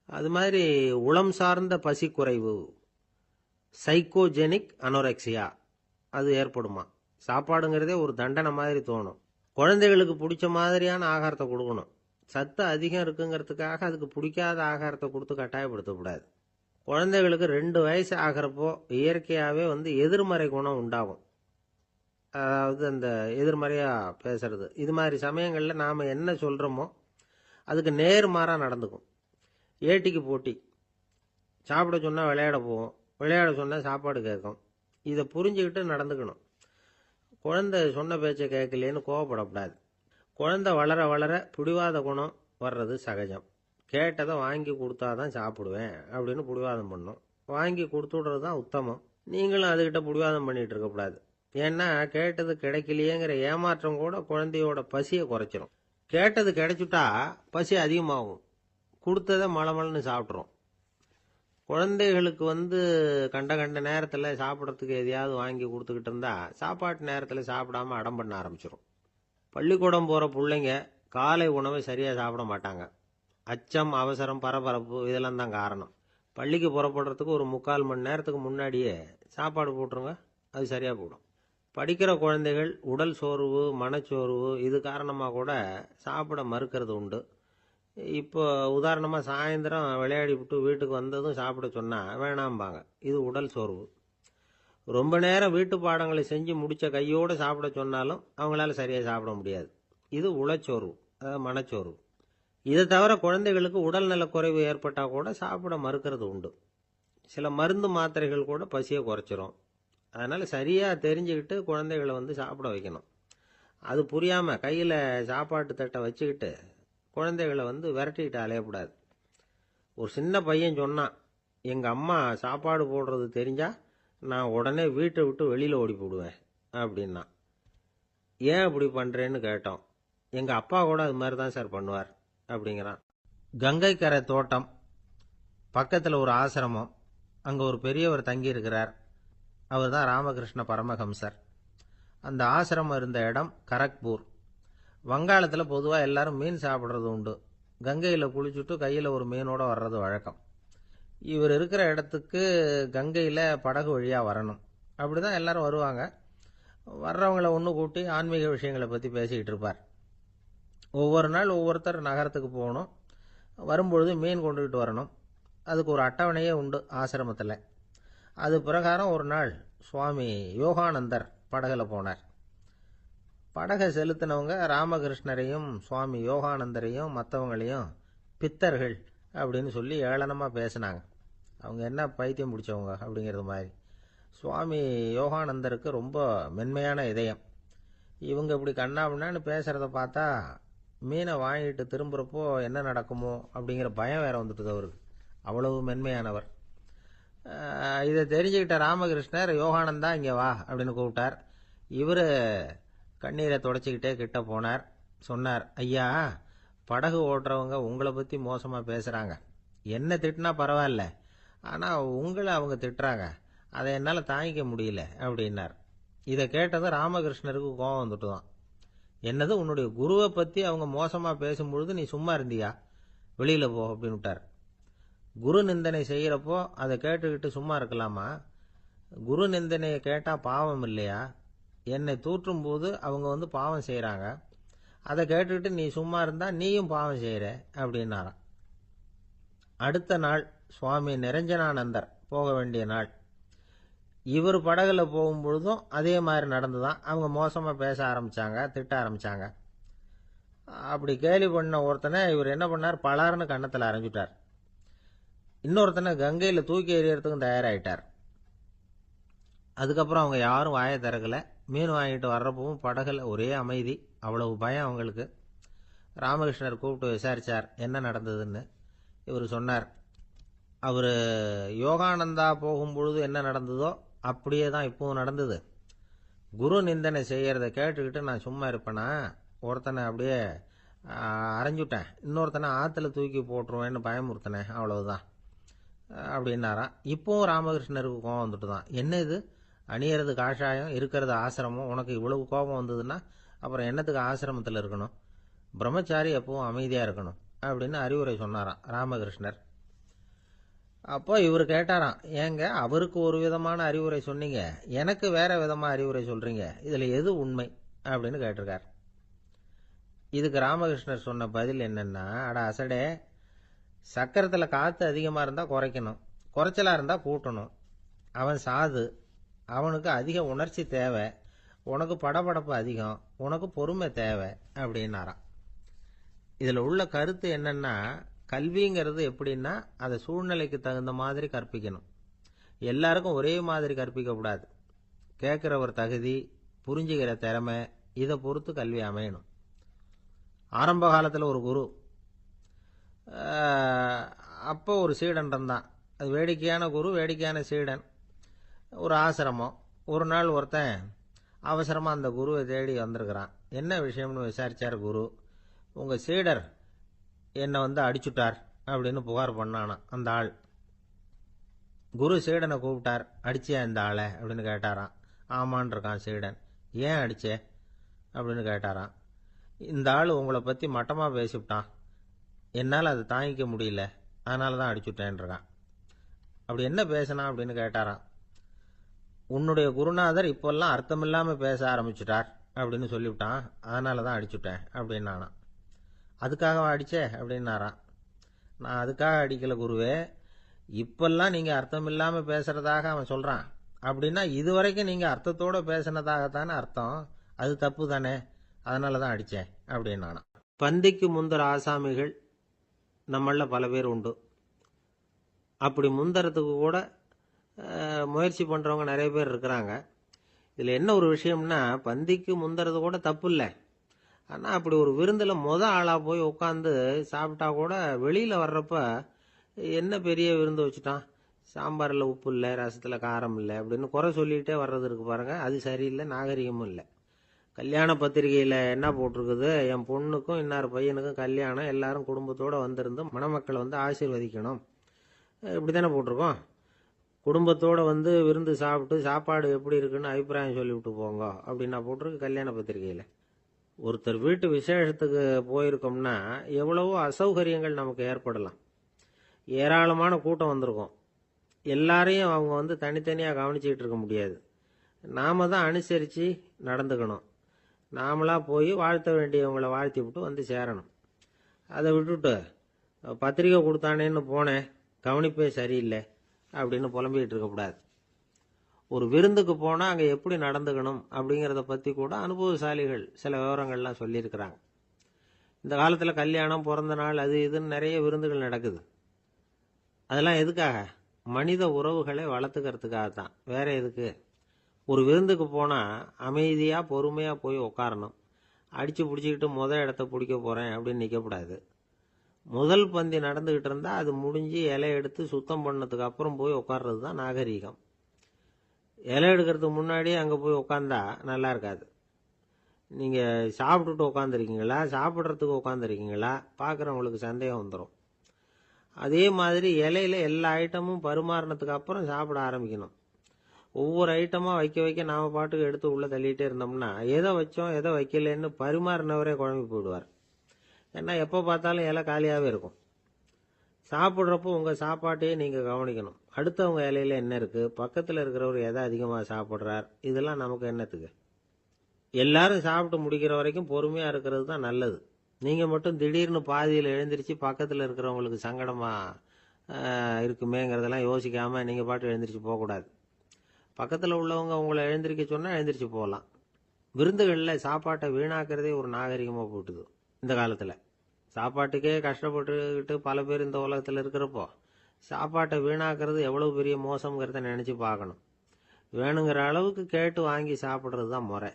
அது மாதிரி உளம் சார்ந்த பசி குறைவு, சைக்கோஜெனிக் அனோரெக்சியா, அது ஏற்படுமா. சாப்பாடுங்கிறதே ஒரு தண்டனை மாதிரி தோணும். குழந்தைகளுக்கு பிடிச்ச மாதிரியான ஆகாரத்தை கொடுக்கணும். சத்து அதிகம் இருக்குங்கிறதுக்காக அதுக்கு பிடிக்காத ஆகாரத்தை கொடுத்து கட்டாயப்படுத்தக்கூடாது. குழந்தைகளுக்கு 2 வயசு ஆகிறப்போ இயற்கையாகவே எதிர்மறை குணம் உண்டாகும். அதாவது அந்த எதிர்மறையாக பேசுறது. இது மாதிரி சமயங்களில் நாம் என்ன சொல்கிறோமோ அதுக்கு நேர்மாறாக நடந்துக்கும். ஏட்டிக்கு போட்டி. சாப்பிட சொன்னால் விளையாட போவோம், விளையாட சொன்னால் சாப்பாடு கேட்கும். இதை புரிஞ்சுக்கிட்டு நடந்துக்கணும். குழந்தை சொன்ன பேச்சை கேட்கலேன்னு கோவப்படக்கூடாது. குழந்தை வளர வளர பிடிவாத குணம் வர்றது சகஜம். கேட்டதை வாங்கி கொடுத்தா தான் சாப்பிடுவேன் அப்படின்னு பிடிவாதம் பண்ணும். வாங்கி கொடுத்துடுறது தான் உத்தமம். நீங்களும் அதுக்கிட்ட பிடிவாதம் பண்ணிகிட்டு இருக்கக்கூடாது. ஏன்னா கேட்டது கிடைக்கலையேங்கிற ஏமாற்றம் கூட குழந்தையோட பசியை குறைச்சிரும். கேட்டது கிடைச்சிட்டா பசி அதிகமாகும். கொடுத்ததை மலமலன்னு சாப்பிட்றோம். குழந்தைகளுக்கு கண்ட கண்ட நேரத்தில் சாப்பிட்றதுக்கு எதையாவது வாங்கி கொடுத்துக்கிட்டு இருந்தால் சாப்பாட்டு நேரத்தில் சாப்பிடாம அடம் பண்ண ஆரம்பிச்சிடும். பள்ளிக்கூடம் போகிற பிள்ளைங்க காலை உணவை சரியாக சாப்பிட மாட்டாங்க. அச்சம், அவசரம், பரபரப்பு இதெல்லாம் தான் காரணம். பள்ளிக்கு புறப்படுறதுக்கு ஒரு 3/4 மணி நேரத்துக்கு முன்னாடியே சாப்பாடு போட்டுருங்க, அது சரியாக போடும். படிக்கிற குழந்தைகள் உடல் சோர்வு, மனச்சோர்வு இது காரணமாக கூட சாப்பிட மறுக்கிறது உண்டு. இப்போ உதாரணமாக சாயந்தரம் விளையாடி விட்டு வீட்டுக்கு வந்ததும் சாப்பிட சொன்னால் வேணாம்பாங்க. இது உடல் சோர்வு. ரொம்ப நேரம் வீட்டு பாடங்களை செஞ்சு முடித்த கையோடு சாப்பிட சொன்னாலும் அவங்களால சரியாக சாப்பிட முடியாது. இது உளச்சோர்வு, அதாவது மனச்சோர்வு. இதை தவிர குழந்தைகளுக்கு உடல் நலக்குறைவு ஏற்பட்டால் கூட சாப்பிட மறுக்கிறது உண்டு. சில மருந்து மாத்திரைகள் கூட பசியை குறைச்சிரும். அதனால் சரியாக தெரிஞ்சுக்கிட்டு குழந்தைகளை சாப்பிட வைக்கணும். அது புரியாமல் கையில் சாப்பாட்டு தட்டை வச்சுக்கிட்டு குழந்தைகளை விரட்டிக்கிட்டு அலையக்கூடாது. ஒரு சின்ன பையன் சொன்னான், எங்கள் அம்மா சாப்பாடு போடுறது தெரிஞ்சால் நான் உடனே வீட்டை விட்டு வெளியில் ஓடி போடுவேன் அப்படின்னா. ஏன் அப்படி பண்ணுறேன்னு கேட்டோம். எங்கள் அப்பா கூட அது மாதிரி தான் சார் பண்ணுவார் அப்படிங்கிறான். கங்கை கரை தோட்டம் பக்கத்தில் ஒரு ஆசிரமம். அங்கே ஒரு பெரியவர் தங்கியிருக்கிறார். அவர் தான் ராமகிருஷ்ண பரமஹம்சர். அந்த ஆசிரமம் இருந்த இடம் கரக்பூர். வங்காளத்தில் பொதுவாக எல்லாரும் மீன் சாப்பிட்றது உண்டு. கங்கையில் குளிச்சுட்டு கையில் ஒரு மீனோடு வர்றது வழக்கம். இவர் இருக்கிற இடத்துக்கு கங்கையில் படகு வழியாக வரணும். அப்படி தான் எல்லாரும் வருவாங்க. வர்றவங்கள ஒன்று கூட்டி ஆன்மீக விஷயங்களை பற்றி பேசிக்கிட்டு இருப்பார். ஒவ்வொரு நாள் ஒவ்வொருத்தர் நகரத்துக்கு போகணும். வரும்பொழுது மீன் கொண்டுகிட்டு வரணும். அதுக்கு ஒரு அட்டவணையே உண்டு ஆசிரமத்தில். அது பிரகாரம் ஒரு நாள் சுவாமி யோகானந்தர் படகுல போனார். படகை செலுத்தினவங்க ராமகிருஷ்ணரையும் சுவாமி யோகானந்தரையும் மற்றவங்களையும் பித்தர்கள் அப்படின்னு சொல்லி ஏளனமாக பேசினாங்க. அவங்க என்ன பைத்தியம் பிடிச்சவங்க அப்படிங்கிறது மாதிரி. சுவாமி யோகானந்தருக்கு ரொம்ப மென்மையான இதயம். இவங்க இப்படி கண்ணாபின்னான்னு பேசுகிறத பார்த்தா மீனை வாங்கிட்டு திரும்புகிறப்போ என்ன நடக்குமோ அப்படிங்கிற பயம் வேற வந்துட்டுது அவருக்கு. அவ்வளவு மென்மையானவர். இதை தெரிஞ்சுக்கிட்ட ராமகிருஷ்ணர், யோகானந்தா இங்கே வா அப்படின்னு கூப்பிட்டார். இவர் கண்ணீரை தொடச்சிக்கிட்டே கிட்ட போனார். சொன்னார், ஐயா, படகு ஓட்டுறவங்க உங்களை பற்றி மோசமாக பேசுகிறாங்க. என்ன திட்டினா பரவாயில்ல, ஆனால் உங்களை அவங்க திட்டுறாங்க. அதை என்னால் தாங்கிக்க முடியல அப்படின்னார். இதை கேட்டதும் ராமகிருஷ்ணருக்கு கோபம் வந்துட்டு தான். என்னது, உன்னுடைய குருவை பற்றி அவங்க மோசமாக பேசும்பொழுது நீ சும்மா இருந்தியா? வெளியில் போ அப்படின்னு விட்டார். குரு நிந்தனை செய்கிறப்போ அதை கேட்டுக்கிட்டு சும்மா இருக்கலாமா? குரு நிந்தனையை கேட்டால் பாவம் இல்லையா? என்னை தூற்றும் போது அவங்க பாவம் செய்கிறாங்க. அதை கேட்டுக்கிட்டு நீ சும்மா இருந்தால் நீயும் பாவம் செய்கிற அப்படின்னாராம். அடுத்த நாள் சுவாமி நிரஞ்சனானந்தர் போக வேண்டிய நாள். இவர் படகுல போகும்பொழுதும் அதே மாதிரி நடந்துதான். அவங்க மோசமாக பேச ஆரம்பித்தாங்க, திட்ட ஆரம்பித்தாங்க. அப்படி கேலி பண்ண ஒருத்தனை இவர் என்ன பண்ணார், பலார்னு கன்னத்தில் அரைஞ்சிட்டார். இன்னொருத்தனை கங்கையில் தூக்கி எறியறதுக்கும் தயாராகிட்டார். அதுக்கப்புறம் அவங்க யாரும் வாயை திறக்கலை. மீன் வாங்கிட்டு வர்றப்பவும் படகுல ஒரே அமைதி. அவ்வளவு பயம் அவங்களுக்கு. ராமகிருஷ்ணர் கூப்பிட்டு விசாரித்தார் என்ன நடந்ததுன்னு. இவர் சொன்னார், அவர் யோகானந்தா போகும்பொழுது என்ன நடந்ததோ அப்படியே தான் இப்பவும் நடந்தது. குரு நிந்தனை செய்கிறத கேட்டுக்கிட்டு நான் சும்மா இருப்பேனா? ஒருத்தனை அப்படியே அரைஞ்சுட்டேன், இன்னொருத்தனை ஆற்றுல தூக்கி போட்டுருவேன்னு பயமுறுத்தினேன், அவ்வளவுதான் அப்படின்னாராம். இப்போவும் ராமகிருஷ்ணருக்கு கோபம் வந்துட்டு தான். என்ன இது, அணியறது காஷாயம், இருக்கிறது ஆசிரமம், உனக்கு இவ்வளவு கோபம் வந்ததுன்னா அப்புறம் என்னத்துக்கு ஆசிரமத்தில் இருக்கணும்? பிரம்மச்சாரி எப்பவும் அமைதியாக இருக்கணும் அப்படின்னு அறிவுரை சொன்னாராம் ராமகிருஷ்ணர். அப்போ இவர் கேட்டாராம், ஏங்க அவருக்கு ஒரு விதமான அறிவுரை சொன்னீங்க, எனக்கு வேற விதமாக அறிவுரை சொல்கிறீங்க, இதில் எது உண்மை அப்படின்னு கேட்டிருக்கார். இதுக்கு ராமகிருஷ்ணர் சொன்ன பதில் என்னன்னா, அட அசடே, சக்கரத்தில் காற்று அதிகமாக இருந்தால் குறைக்கணும், குறைச்சலாக இருந்தால் கூட்டணும். அவன் சாது, அவனுக்கு அதிக உணர்ச்சி தேவை, உனக்கு படபடப்பு அதிகம், உனக்கு பொறுமை தேவை அப்படின்னாராம். இதில் உள்ள கருத்து என்னன்னா, கல்விங்கிறது எப்படின்னா அதை சூழ்நிலைக்கு தகுந்த மாதிரி கற்பிக்கணும். எல்லாருக்கும் ஒரே மாதிரி கற்பிக்கக்கூடாது. கேட்குறவர் தகுதி, புரிஞ்சுக்கிற திறமை, இதை பொறுத்து கல்வி அமையணும். ஆரம்ப காலத்தில் ஒரு குரு, அப்போ ஒரு சீடன் இருந்தான். அது வேடிக்கையான குரு, வேடிக்கையான சீடன். ஒரு ஆசிரமம். ஒரு நாள் ஒருத்தன் அவசரமாக அந்த குருவை தேடி வந்திருக்கிறான். என்ன விஷயம்னு விசாரித்தார் குரு. உங்கள் சீடர் என்னை அடிச்சுட்டார் அப்படின்னு புகார் பண்ணானா அந்த ஆள். குரு சீடனை கூப்பிட்டார். அடிச்சியா இந்த ஆளை அப்படின்னு கேட்டாராம். ஆமான் இருக்கான் சீடன். ஏன் அடிச்சே அப்படின்னு கேட்டாராம். இந்த ஆள் உங்களை பற்றி மட்டமாக பேசிவிட்டான், என்னால் அதை தாங்கிக்க முடியல, அதனால தான் அடிச்சுட்டேன்ருக்கான். அப்படி என்ன பேசினான் அப்படின்னு கேட்டாராம். உன்னுடைய குருநாதர் இப்போல்லாம் அர்த்தமில்லாமல் பேச ஆரம்பிச்சுட்டார் அப்படின்னு சொல்லிவிட்டான், அதனால தான் அடிச்சுட்டேன் அப்படின்னானா. அதுக்காக அடிச்சே அப்படின்னாராம். நான் அதுக்காக அடிக்கல குருவே, இப்பெல்லாம் நீங்கள் அர்த்தம் இல்லாமல் பேசுகிறதாக அவன் சொல்கிறான், அப்படின்னா இதுவரைக்கும் நீங்கள் அர்த்தத்தோடு பேசினதாகத்தானே அர்த்தம், அது தப்பு தானே, அதனால தான் அடித்தேன் அப்படின்னானா. பந்திக்கு முந்தர ஆசாமிகள் நம்மள பல பேர் உண்டு. அப்படி முந்தறதுக்கு கூட முயற்சி பண்ணுறவங்க நிறைய பேர் இருக்கிறாங்க. இதில் என்ன ஒரு விஷயம்னா, பந்திக்கு முந்துறது கூட தப்பு இல்லை. ஆனால் அப்படி ஒரு விருந்தில் ஆளாக போய் உட்காந்து சாப்பிட்டா கூட வெளியில் வர்றப்ப என்ன பெரிய விருந்து வச்சுட்டான், சாம்பாரில் உப்பு இல்லை, ரசத்தில் காரம் இல்லை அப்படின்னு குறை சொல்லிகிட்டே வர்றது இருக்கு பாருங்க, அது சரியில்லை, நாகரிகமும் இல்லை. கல்யாண பத்திரிகையில் என்ன போட்டிருக்குது, என் பொண்ணுக்கும் இன்னார் பையனுக்கும் கல்யாணம், எல்லாரும் குடும்பத்தோடு வந்திருந்து மணமக்களை வந்து ஆசீர்வதிக்கணும், இப்படி தானே போட்டிருக்கோம். குடும்பத்தோடு வந்து விருந்து சாப்பிட்டு சாப்பாடு எப்படி இருக்குன்னு அபிப்பிராயம் சொல்லிவிட்டு போங்க அப்படின்னா போட்டிருக்கு கல்யாண பத்திரிகையில். ஒருத்தர் வீட்டு விசேஷத்துக்கு போயிருக்கோம்னா எவ்வளவோ அசௌகரியங்கள் நமக்கு ஏற்படலாம். ஏராளமான கூட்டம் வந்திருக்கும். எல்லாரையும் அவங்க வந்து தனித்தனியாக கவனிச்சிக்கிட்டு இருக்க முடியாது. நாம தான் அனுசரித்து நடந்துக்கணும். நாமளா போய் வாழ்த்த வேண்டியவங்களை வாழ்த்தி விட்டு வந்து சேரணும். அதை விட்டுட்டு பத்திரிக்கை கொடுத்தானேன்னு போனேன், கவனிப்பே சரியில்லை அப்படின்னு புலம்பிக்கிட்டு இருக்கக்கூடாது. ஒரு விருந்துக்கு போனால் அங்கே எப்படி நடந்துக்கணும் அப்படிங்கிறத பற்றி கூட அனுபவசாலிகள் சில விவரங்கள்லாம் சொல்லியிருக்கிறாங்க. இந்த காலத்தில் கல்யாணம், பிறந்த நாள், அது இதுன்னு நிறைய விருந்துகள் நடக்குது. அதெல்லாம் எதுக்காக? மனித உறவுகளை வளர்த்துக்கிறதுக்காக தான், வேற எதுக்கு? ஒரு விருந்துக்கு போனால் அமைதியாக பொறுமையாக போய் உட்காரணும். அடித்து பிடிச்சிக்கிட்டு இடத்த பிடிக்க போகிறேன் அப்படின்னு நிற்கக்கூடாது. முதல் பந்தி நடந்துக்கிட்டு இருந்தால் அது முடிஞ்சு இலை எடுத்து சுத்தம் பண்ணதுக்கு அப்புறம் போய் உட்கார்றது தான் நாகரீகம். இலை எடுக்கிறதுக்கு முன்னாடி அங்கே போய் உட்காந்தா நல்லா இருக்காது. நீங்கள் சாப்பிட்டுட்டு உட்காந்துருக்கீங்களா, சாப்பிட்றதுக்கு உட்காந்துருக்கீங்களா, பார்க்குறவங்களுக்கு சந்தேகம் வந்துடும். அதே மாதிரி இலையில எல்லா ஐட்டமும் பரிமாறினதுக்கு அப்புறம் சாப்பிட ஆரம்பிக்கணும். ஒவ்வொரு ஐட்டமாக வைக்க வைக்க நாம் பாட்டுக்கு எடுத்து உள்ளே தள்ளிகிட்டே இருந்தோம்னா எதை வச்சோம் எதை வைக்கலன்னு பரிமாறினவரே குழம்பி போயிடுவார். ஏன்னா எப்போ பார்த்தாலும் இலை காலியாகவே இருக்கும். சாப்பிட்றப்போ உங்கள் சாப்பாட்டையே நீங்கள் கவனிக்கணும். அடுத்தவங்க இலையில என்ன இருக்குது, பக்கத்தில் இருக்கிறவர் எதை அதிகமாக சாப்பிட்றார், இதெல்லாம் நமக்கு என்னத்துக்கு? எல்லாரும் சாப்பிட்டு முடிக்கிற வரைக்கும் பொறுமையாக இருக்கிறது தான் நல்லது. நீங்கள் மட்டும் திடீர்னு பாதியில் எழுந்திரிச்சு பக்கத்தில் இருக்கிறவங்களுக்கு சங்கடமாக இருக்குமேங்கிறதெல்லாம் யோசிக்காமல் நீங்கள் பாட்டு எழுந்திரிச்சு போகக்கூடாது. பக்கத்தில் உள்ளவங்க உங்களை எழுந்திரிக்க சொன்னால் எழுந்திரிச்சு போகலாம். விருந்துகளில் சாப்பாட்டை வீணாக்கிறதே ஒரு நாகரிகமாக போட்டுது. இந்த காலத்தில் சாப்பாட்டுக்கே கஷ்டப்பட்டுக்கிட்டு பல பேர் இந்த உலகத்தில் இருக்கிறப்போ சாப்பாட்டை வீணாக்கிறது எவ்வளோ பெரிய மோசங்கிறத நினச்சி பார்க்கணும். வேணுங்கிற அளவுக்கு கேட்டு வாங்கி சாப்பிட்றது தான் முறை.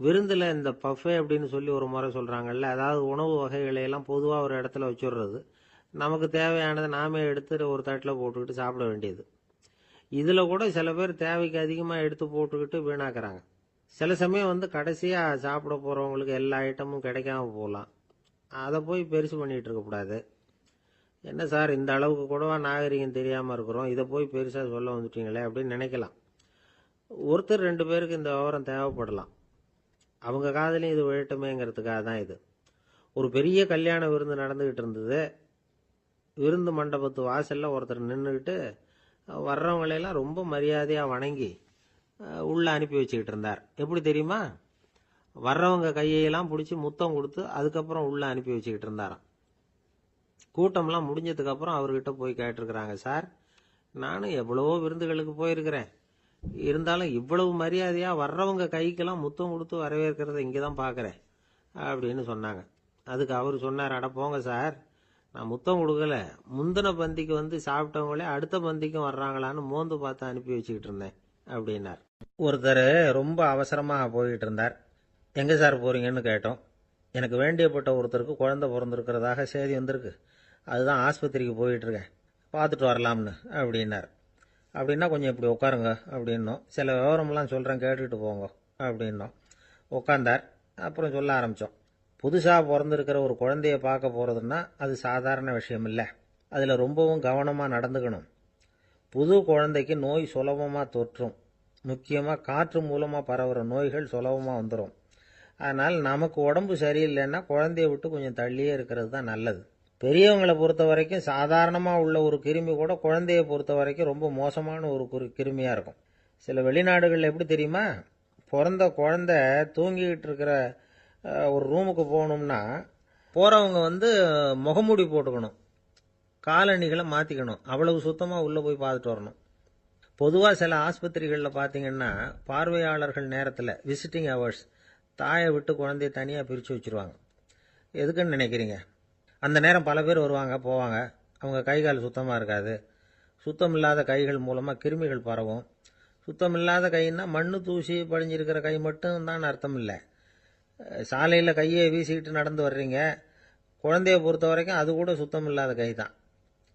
விருந்தில் இந்த பஃபே அப்படின்னு சொல்லி ஒரு முறை சொல்கிறாங்கல்ல, அதாவது உணவு வகைகளையெல்லாம் பொதுவாக ஒரு இடத்துல வச்சுடுறது, நமக்கு தேவையானதை நாமே எடுத்து ஒரு தட்டில் போட்டுக்கிட்டு சாப்பிட வேண்டியது. இதில் கூட சில பேர் தேவைக்கு அதிகமாக எடுத்து போட்டுக்கிட்டு வீணாக்குறாங்க. சில சமயம் வந்து கடைசியாக சாப்பிட போகிறவங்களுக்கு எல்லா ஐட்டமும் கிடைக்காம போகலாம். அதை போய் பெருசு பண்ணிகிட்டு இருக்கக்கூடாது. என்ன சார், இந்த அளவுக்கு கூடவா நாகரிகம் தெரியாமல் இருக்கிறோம், இதை போய் பெருசாக சொல்ல வந்துட்டீங்களே அப்படின்னு நினைக்கலாம். ஒருத்தர் 2 பேருக்கு இந்த விவரம் தேவைப்படலாம். அவங்க காதலையும் இது விழட்டுமேங்கிறதுக்காக தான் இது. ஒரு பெரிய கல்யாண விருந்து நடந்துக்கிட்டு இருந்தது. விருந்து மண்டபத்து வாசலில் ஒருத்தர் நின்றுக்கிட்டு வர்றவங்களையெல்லாம் ரொம்ப மரியாதையாக வணங்கி உள்ளே அனுப்பி வச்சுக்கிட்டு இருந்தார். எப்படி தெரியுமா? வர்றவங்க கையெல்லாம் பிடிச்சி முத்தம் கொடுத்து அதுக்கப்புறம் உள்ளே அனுப்பி வச்சுக்கிட்டு இருந்தாராம். கூட்டம்லாம் முடிஞ்சதுக்கப்புறம் அவர்கிட்ட போய் கேட்டிருக்கிறாங்க, சார், நானும் எவ்வளவோ விருந்துகளுக்கு போயிருக்கிறேன், இருந்தாலும் இவ்வளவு மரியாதையாக வர்றவங்க கைக்கெல்லாம் முத்தம் கொடுத்து வரவேற்கிறத இங்கே தான் பார்க்குறேன் அப்படின்னு சொன்னாங்க. அதுக்கு அவர் சொன்னார், அட போங்க சார், நான் முத்தம் கொடுக்கல, முந்தின பந்திக்கு வந்து சாப்பிட்டவங்களே அடுத்த பந்திக்கும் வர்றாங்களான்னு மோந்து பார்த்து அனுப்பி வச்சுக்கிட்டு இருந்தேன் அப்படின்னார். ஒருத்தர் ரொம்ப அவசரமாக போய்கிட்டு இருந்தார். எங்கே சார் போகிறீங்கன்னு கேட்டோம். எனக்கு வேண்டியப்பட்ட ஒருத்தருக்கு குழந்தை பிறந்திருக்கிறதாக செய்தி வந்திருக்கு, அதுதான் ஆஸ்பத்திரிக்கு போயிட்டுருக்கேன், பார்த்துட்டு வரலாம்னு அப்படின்னார். அப்படின்னா கொஞ்சம் இப்படி உட்காருங்க அப்படின்னோம். சில விவரமெல்லாம் சொல்கிறேன், கேட்டுக்கிட்டு போங்க அப்படின்னோம். உட்காந்தார். அப்புறம் சொல்ல ஆரம்பித்தோம். புதுசாக பிறந்திருக்கிற ஒரு குழந்தைய பார்க்க போகிறதுன்னா அது சாதாரண விஷயம் இல்லை. அதில் ரொம்பவும் கவனமாக நடந்துக்கணும். புது குழந்தைக்கு நோய் சுலபமாக தொற்றும். முக்கியமாக காற்று மூலமாக பரவுகிற நோய்கள் சுலபமாக வந்துடும். அதனால் நமக்கு உடம்பு சரியில்லைன்னா குழந்தைய விட்டு கொஞ்சம் தள்ளியே இருக்கிறது தான் நல்லது. பெரியவங்களை பொறுத்த வரைக்கும் சாதாரணமாக உள்ள ஒரு கிருமி கூட குழந்தைய பொறுத்த வரைக்கும் ரொம்ப மோசமான ஒரு கிருமியாக இருக்கும். சில வெளிநாடுகளில் எப்படி தெரியுமா, பிறந்த குழந்தை தூங்கிக்கிட்டு இருக்கிற ஒரு ரூமுக்கு போகணும்னா போகிறவங்க வந்து முகமூடி போட்டுக்கணும், காலணிகளை மாற்றிக்கணும், அவ்வளவு சுத்தமாக உள்ளே போய் பார்த்துட்டு வரணும். பொதுவாக சில ஆஸ்பத்திரிகளில் பார்த்தீங்கன்னா பார்வையாளர்கள் நேரத்தில் விசிட்டிங் ஹவர்ஸ் தாயை விட்டு குழந்தைய தனியாக பிரித்து வச்சுருவாங்க. எதுக்குன்னு நினைக்கிறீங்க? அந்த நேரம் பல பேர் வருவாங்க போவாங்க, அவங்க கை கால் சுத்தமாக இருக்காது, சுத்தமில்லாத கைகள் மூலமா கிருமிகள் பரவும். சுத்தமில்லாத கைன்னா மண்ணு தூசி படிஞ்சிருக்கிற கை மட்டும் தான் அர்த்தம் இல்லை. சாலையில் கையை வீசிக்கிட்டு நடந்து வர்றீங்க, குழந்தைய பொறுத்த வரைக்கும் அது கூட சுத்தமில்லாத கை தான்.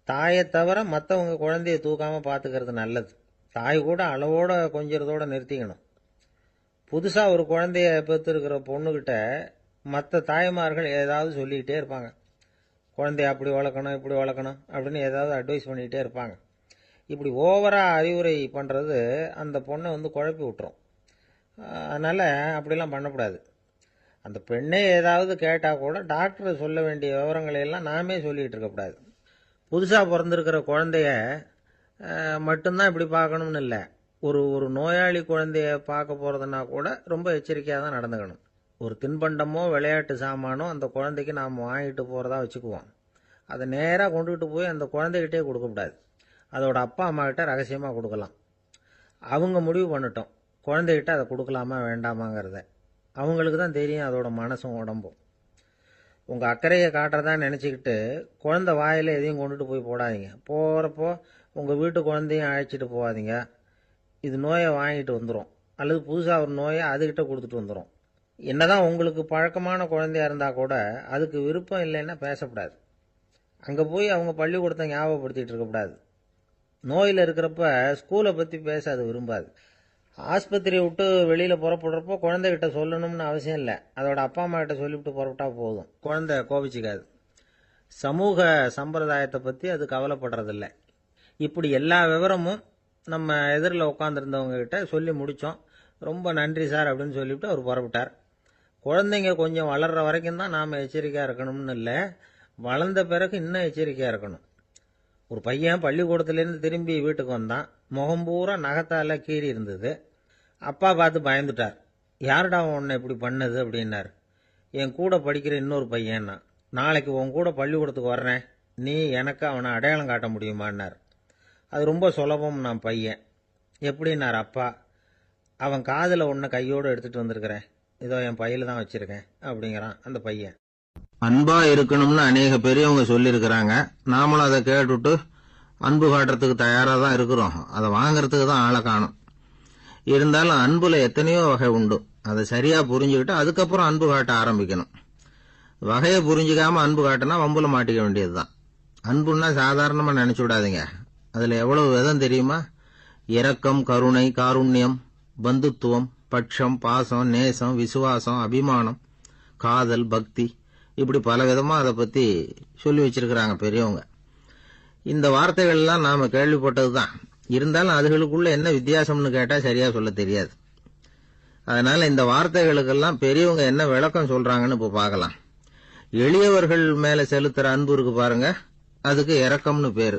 தாயை தவிர மற்றவங்க குழந்தைய தூக்காமல் பார்த்துக்கிறது நல்லது. தாய் கூட அளவோட கொஞ்சிறதோட நிறுத்திக்கணும். புதுசாக ஒரு குழந்தைய பெற்றிருக்கிற பொண்ணுக்கிட்ட மற்ற தாய்மார்கள் ஏதாவது சொல்லிக்கிட்டே இருப்பாங்க. குழந்தைய அப்படி வளர்க்கணும், இப்படி வளர்க்கணும் அப்படின்னு ஏதாவது அட்வைஸ் பண்ணிக்கிட்டே இருப்பாங்க. இப்படி ஓவராக அறிவுரை பண்ணுறது அந்த பொண்ணை குழப்பி விட்டுரும். அதனால் அப்படிலாம் பண்ணக்கூடாது. அந்த பெண்ணே ஏதாவது கேட்டால் கூட டாக்டர் சொல்ல வேண்டிய விவரங்களை எல்லாம் நாமே சொல்லிகிட்டு இருக்கக்கூடாது. புதுசாக பிறந்திருக்கிற குழந்தைய மட்டும்தான் இப்படி பார்க்கணும்னு இல்லை. ஒரு நோயாளி குழந்தைய பார்க்க போகிறதுனா கூட ரொம்ப எச்சரிக்கையாக தான் நடந்துக்கணும். ஒரு தின்பண்டமோ விளையாட்டு சாமானோ அந்த குழந்தைக்கு நாம் வாங்கிட்டு போகிறதா வச்சுக்குவோம். அதை நேராக கொண்டுகிட்டு போய் அந்த குழந்தைகிட்டே கொடுக்கக்கூடாது. அதோட அப்பா அம்மா கிட்ட ரகசியமாக கொடுக்கலாம். அவங்க முடிவு பண்ணட்டும் குழந்தைகிட்ட அதை கொடுக்கலாமா வேண்டாமாங்கிறத. அவங்களுக்கு தான் தெரியும் அதோட மனசும் உடம்பும். உங்கள் அக்கறையை காட்டுறதா நினச்சிக்கிட்டு குழந்தை வாயில் எதையும் கொண்டுட்டு போய் போடாதீங்க. போகிறப்போ உங்கள் வீட்டு குழந்தையும் அழைச்சிட்டு போகாதீங்க. இது நோயை வாங்கிட்டு வந்துடும், அல்லது புதுசாக ஒரு நோயை அதுக்கிட்ட கொடுத்துட்டு வந்துடும். என்னதான் உங்களுக்கு பழக்கமான குழந்தையா இருந்தால் கூட அதுக்கு விருப்பம் இல்லைன்னா பேசக்கூடாது. அங்கே போய் அவங்க பள்ளிக்கூடத்தை ஞாபகப்படுத்திகிட்டு இருக்கக்கூடாது. நோயில் இருக்கிறப்ப ஸ்கூலை பற்றி பேச அது விரும்பாது. ஆஸ்பத்திரியை விட்டு வெளியில் புறப்படுறப்போ குழந்தைகிட்ட சொல்லணும்னு அவசியம் இல்லை. அதோட அப்பா அம்மா கிட்ட சொல்லிவிட்டு புறப்பட்டா போதும். குழந்தை கோபிச்சிக்காது. சமூக சம்பிரதாயத்தை பற்றி அது கவலைப்படுறதில்லை. இப்படி எல்லா விவரமும் நம்ம எதிரில் உட்காந்துருந்தவங்க கிட்ட சொல்லி முடித்தோம். ரொம்ப நன்றி சார் அப்படின்னு சொல்லிவிட்டு அவர் புறப்பட்டார். குழந்தைங்க கொஞ்சம் வளர்கிற வரைக்கும் தான் நாம் எச்சரிக்கையாக இருக்கணும்னு இல்லை, வளர்ந்த பிறகு இன்னும் எச்சரிக்கையாக இருக்கணும். ஒரு பையன் பள்ளிக்கூடத்துலேருந்து திரும்பி வீட்டுக்கு வந்தான். முகம் பூரா நகத்தால் கீறி இருந்தது. அப்பா பார்த்து பயந்துட்டார். யாருடா உன்னை இப்படி பண்ணது அப்படின்னார். என் கூட படிக்கிற இன்னொரு பையன்னா. நாளைக்கு உன் கூட பள்ளிக்கூடத்துக்கு வர்றேன், நீ எனக்கு அவனை அடையாளம் காட்ட முடியுமான்னார். அது ரொம்ப சுலபம் நான் பையன். எப்படின்னார் அப்பா. அவன் காதில் ஒன்று கையோடு எடுத்துகிட்டு வந்திருக்கிறேன், இதோ என் பையில தான் வச்சுருக்கேன் அப்படிங்கிறான் அந்த பையன். அன்பா இருக்கணும்னு அநேக பெரியவங்க சொல்லியிருக்கிறாங்க. நாமளும் அதை கேட்டுட்டு அன்பு காட்டுறதுக்கு தயாராக தான் இருக்கிறோம். அதை வாங்கறதுக்கு தான் ஆளை காணும். இருந்தாலும் அன்புல எத்தனையோ வகை உண்டு. அதை சரியா புரிஞ்சுக்கிட்டு அதுக்கப்புறம் அன்பு காட்ட ஆரம்பிக்கணும். வகையை புரிஞ்சுக்காம அன்பு காட்டினா வம்புல மாட்டிக்க வேண்டியதுதான். அன்புன்னா சாதாரணமாக நினைச்சு விடாதீங்க. அதில் எவ்வளவு விதம் தெரியுமா? இரக்கம், கருணை, காருண்யம், பந்துத்துவம், பட்சம், பாசம், நேசம், விசுவாசம், அபிமானம், காதல், பக்தி, இப்படி பல விதமாக அதை பற்றி சொல்லி வச்சிருக்கிறாங்க பெரியவங்க. இந்த வார்த்தைகள்லாம் நாம் கேள்விப்பட்டது தான். இருந்தாலும் அதுகளுக்குள்ள என்ன வித்தியாசம்னு கேட்டால் சரியாக சொல்ல தெரியாது. அதனால் இந்த வார்த்தைகளுக்கெல்லாம் பெரியவங்க என்ன விளக்கம் சொல்கிறாங்கன்னு இப்போ பார்க்கலாம். எளியவர்கள் மேலே செலுத்துகிற அன்பு இருக்கு பாருங்க, அதுக்கு இரக்கம்னு பேர்.